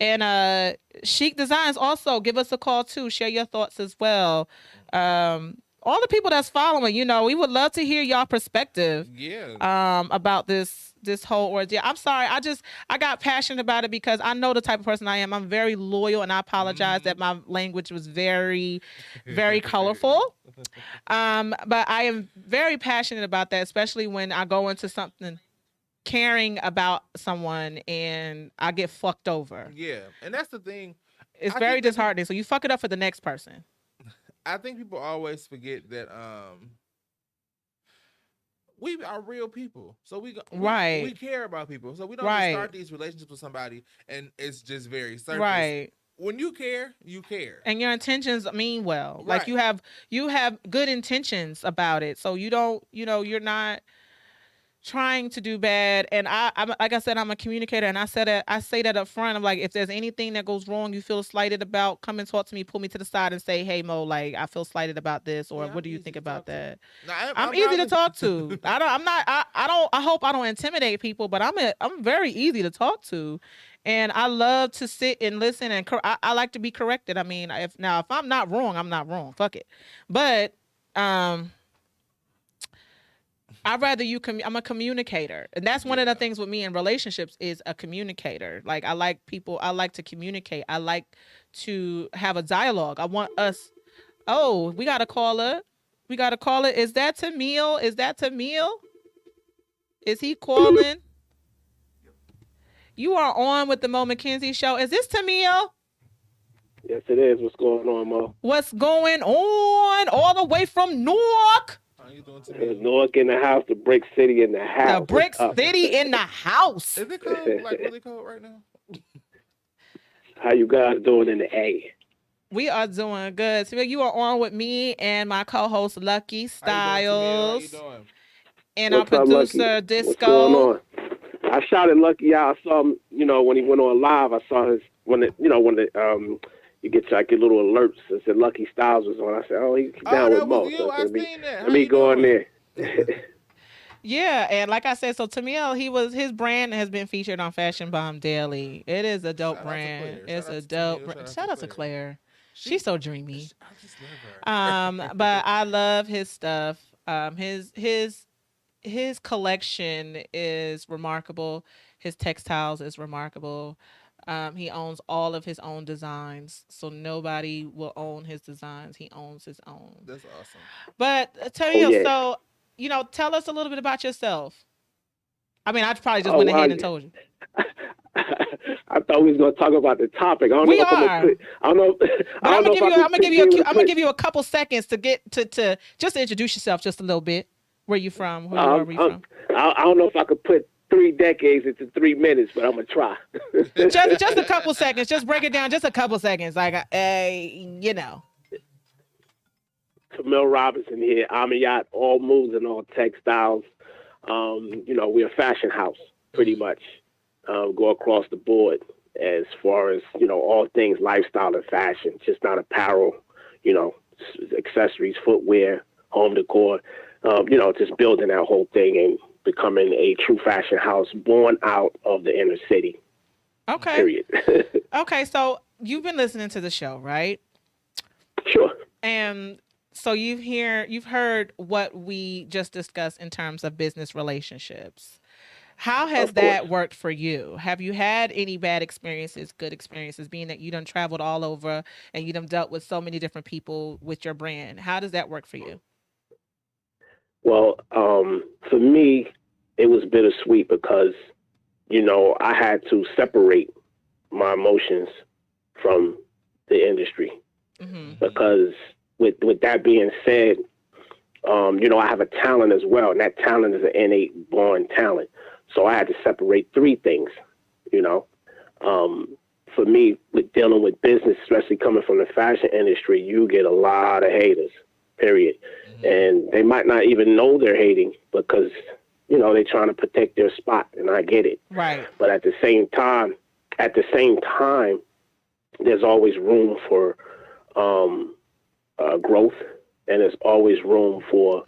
And Chic Designs also give us a call too. Share your thoughts as well. All the people that's following, we would love to hear y'all perspective. About this whole ordeal. I'm sorry. I got passionate about it because I know the type of person I am. I'm very loyal, and I apologize that my language was very, very colorful. But I am very passionate about that, especially when I go into something caring about someone and I get fucked over. Yeah, and that's the thing. It's very disheartening. So you fuck it up for the next person. I think people always forget that we are real people, so we care about people, so we don't just start these relationships with somebody and it's just very surface. Right. When you care, and your intentions mean well. Right. Like you have good intentions about it, so you don't you're not trying to do bad. And I'm like I said, I'm a communicator, and I say that up front. I'm like, if there's anything that goes wrong, you feel slighted about, come and talk to me, pull me to the side and say, hey Mo, like I feel slighted about this, or what do you think about that? No, I'm easy to talk to. I hope I don't intimidate people, but I'm very easy to talk to. And I love to sit and listen, and I like to be corrected. I mean, if I'm not wrong, I'm not wrong. Fuck it. But I'd rather I'm a communicator. And that's one of the things with me in relationships is a communicator. Like I like to communicate. I like to have a dialogue. I want us. Oh, we got a caller. Is that Tamil? Is he calling? You are on with the MoMckenzie show. Is this Tamil? Yes, it is. What's going on, Mo? What's going on? All the way from Newark. Newark in the house, the Brick City in the house. The Brick City in the house. Is it cold? Like really cold right now? How you guys doing in the A? We are doing good. So you are on with me and my co-host Lucky Styles. How you doing? And our producer Disco. What's going on? I shouted Lucky out. I saw him, when he went on live. I saw his you get like your little alerts. It said Lucky Styles was on. I said, oh, he's down with Mo. So I seen that. Let me go in there. Yeah, and like I said, so Tamil, his brand has been featured on Fashion Bomb Daily. It is a dope brand. It's a dope brand. Shout out to Claire. She's so dreamy. I just love her. But I love his stuff. His collection is remarkable. His textiles is remarkable. He owns all of his own designs, so nobody will own his designs. He owns his own. That's awesome. But Tamil, so tell us a little bit about yourself. I mean, I probably just went ahead and told you. I thought we was going to talk about the topic. I'm gonna give you a couple seconds to get to just introduce yourself just a little bit. Where you from? Where are you from? I don't know if I could put 3 decades into 3 minutes, but I'm gonna try. just a couple seconds. Just break it down. Just a couple seconds. Like Camille Robinson here. Amiyat, all moves and all textiles. We're a fashion house, pretty much. Go across the board as far as all things lifestyle and fashion. Just not apparel. Accessories, footwear, home decor. Just building that whole thing and becoming a true fashion house born out of the inner city. Okay. Period. Okay, so you've been listening to the show, right? Sure. And so you've heard what we just discussed in terms of business relationships. How has Of course. that worked for you? Have you had any bad experiences, good experiences, being that you done traveled all over and you done dealt with so many different people with your brand? How does that work for you? Well, for me, it was bittersweet because, I had to separate my emotions from the industry. Mm-hmm. Because with that being said, I have a talent as well, and that talent is an innate born talent. So I had to separate three things, For me, with dealing with business, especially coming from the fashion industry, you get a lot of haters, period. Mm-hmm. And they might not even know they're hating because, they're trying to protect their spot, and I get it. Right. But at the same time, there's always room for growth, and there's always room for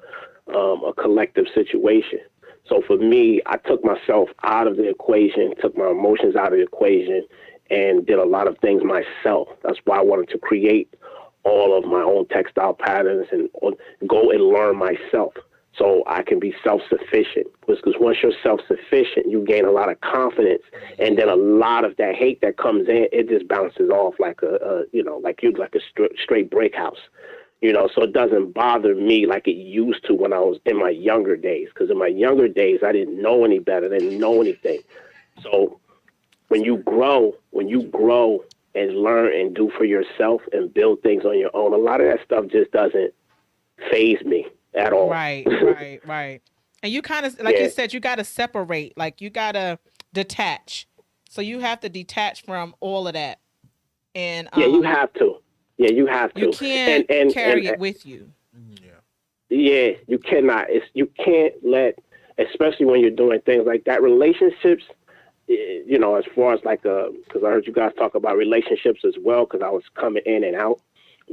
a collective situation. So for me, I took myself out of the equation, took my emotions out of the equation, and did a lot of things myself. That's why I wanted to create all of my own textile patterns and go and learn myself so I can be self-sufficient. Because once you're self-sufficient, you gain a lot of confidence, and then a lot of that hate that comes in, it just bounces off like a straight break house. So it doesn't bother me like it used to when I was in my younger days. Because in my younger days, I didn't know any better, didn't know anything. So when you grow and learn and do for yourself and build things on your own, a lot of that stuff just doesn't faze me at all. Right. And you kind of, you said, you got to separate, like you got to detach. So you have to detach from all of that. And you have to. Yeah, you have to. You can't carry it with you. Yeah, you cannot. You can't let, especially when you're doing things like that, relationships, as far as because I heard you guys talk about relationships as well, because I was coming in and out.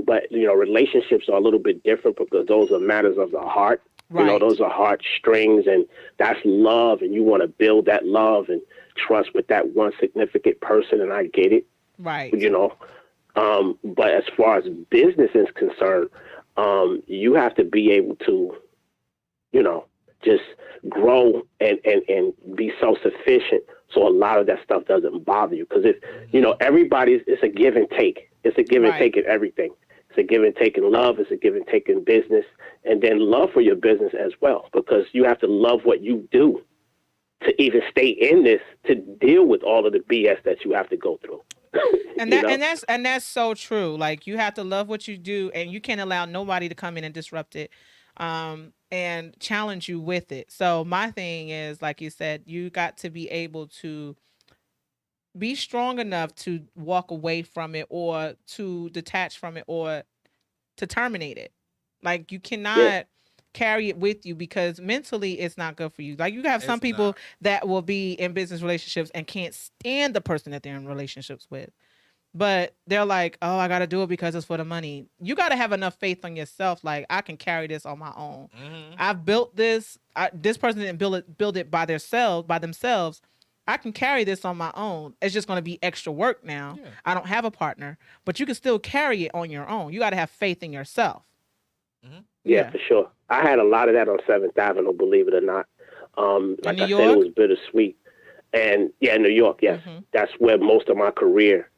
But, relationships are a little bit different because those are matters of the heart. Right. Those are heartstrings, and that's love, and you want to build that love and trust with that one significant person, and I get it. Right. But as far as business is concerned, you have to be able to, just grow and be self-sufficient. So a lot of that stuff doesn't bother you. Because it's a give and take. It's a give and take in everything. It's a give and take in love. It's a give and take in business. And then love for your business as well. Because you have to love what you do to even stay in this, to deal with all of the BS that you have to go through. And that's so true. Like, you have to love what you do, and you can't allow nobody to come in and disrupt it, and challenge you with it. So my thing is, like you said, you got to be able to be strong enough to walk away from it, or to detach from it, or to terminate it. Like, you cannot carry it with you, because mentally it's not good for you. Like, you have some people that will be in business relationships and can't stand the person that they're in relationships with. But they're like, oh, I got to do it because it's for the money. You got to have enough faith on yourself. Like, I can carry this on my own. Mm-hmm. I've built this. This person didn't build it by themselves. I can carry this on my own. It's just going to be extra work now. Yeah. I don't have a partner, but you can still carry it on your own. You got to have faith in yourself. Mm-hmm. Yeah, for sure. I had a lot of that on 7th Avenue, believe it or not. Like I said, it was bittersweet. And New York, yes. Mm-hmm. That's where most of my career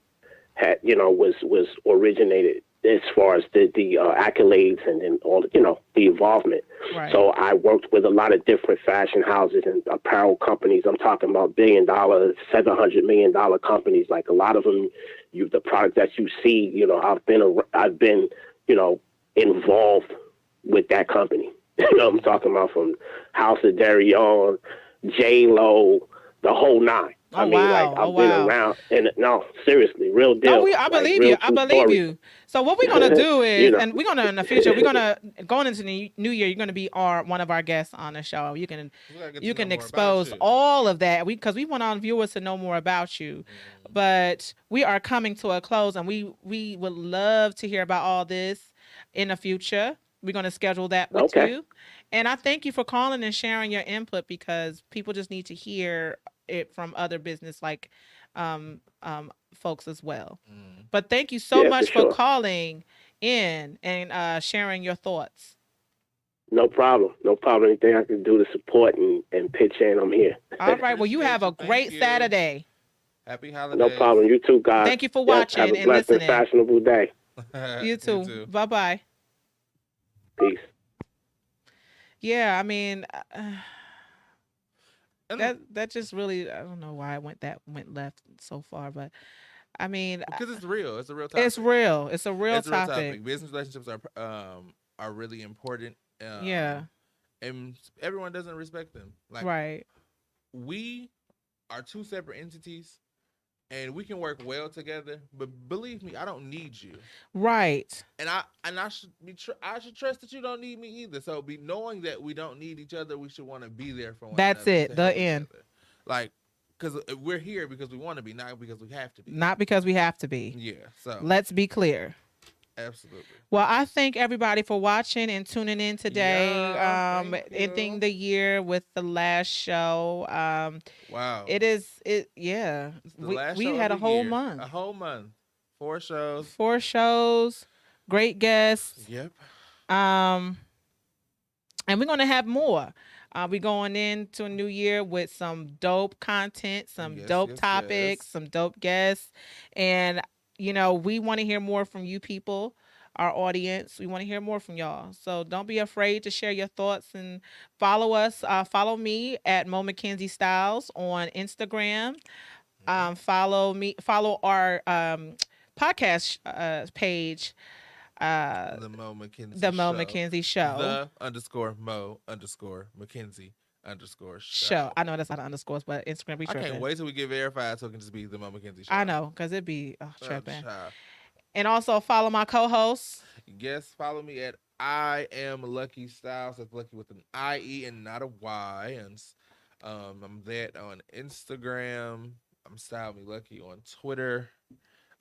had, was originated, as far as the accolades and then all, the involvement. Right. So I worked with a lot of different fashion houses and apparel companies. I'm talking about $1 billion, $700 million companies. Like, a lot of them, the product that you see, I've been, involved with that company. I'm talking about from House of Darion, J-Lo, the whole nine. I've been around, and no, seriously, real deal. I believe you. I believe you. So what we're gonna do is, and we're gonna in the future, going into the new year, you're gonna be one of our guests on the show. You can expose all of that, because we want our viewers to know more about you. Mm-hmm. But we are coming to a close, and we would love to hear about all this in the future. We're going to schedule that with Okay. you. And I thank you for calling and sharing your input because people just need to hear it from other business folks as well. Mm. But thank you so Yeah, much for for sure. calling in and sharing your thoughts. No problem. No problem. Anything I can do to support and pitch in, I'm here. All right. Well, you have a Appreciate you. great Thank you. Saturday. Happy holidays. No problem. You too, guys. Thank you for Yes, have watching a and blessed and listening. fashionable day. You too. Bye-bye. Peace. Yeah, I mean, And that just really, I don't know why it went left so far, but I mean, because it's real. It's a real topic. it's real. It's a real It's a real topic. Business relationships are really important. Yeah. And everyone doesn't respect them. Like Right. we are two separate entities, and we can work well together. But believe me, I don't need you. Right. And I should I should trust that you don't need me either. So knowing that we don't need each other, we should want to be there for one That's another. it. To The help each end. other. Like, because we're here because we want to be, not because we have to be. Not because we have to be. Yeah. So Let's be clear. absolutely. Well, I thank everybody for watching and tuning in today. Yeah, thank you. Ending the year with the last show. Wow. Yeah. It's the last We show had of a the whole year. month. A whole month. 4 shows. 4 shows. Great guests. Yep. And we're gonna have more. We're going into a new year with some dope content, some Yes, dope yes, topics, yes. some dope guests, and we want to hear more from you people, our audience. We want to hear more from y'all. So don't be afraid to share your thoughts and follow us. Follow me at MoMckenzie Styles on Instagram. Follow our podcast page. The MoMckenzie The Mo Show. McKenzie Show. The_Mo_McKenzie_show. Show. I know that's not underscores, but Instagram be I tripping. can't wait till we get verified so it can just be the MoMckenzie Show. I know, because it'd be tripping. Child. And also follow my co-hosts. Yes, follow me at I am Lucky Styles. That's Lucky with an IE and not a Y. And I'm that on Instagram. I'm Style Me Lucky on Twitter.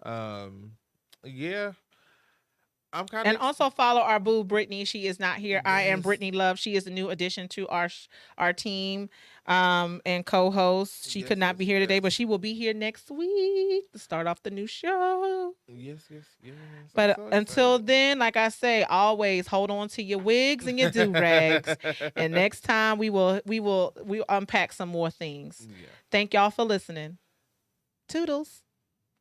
Yeah. I'm kind of. And also follow our boo Brittany. She is not here. I am Yes. Brittany Love. She is a new addition to our team and co-host. She could not be here today, but she will be here next week to start off the new show. Yes. But I'm so until excited. then, like I say, always hold on to your wigs and your do-rags. And next time we'll unpack some more things. Yeah. Thank y'all for listening. Toodles.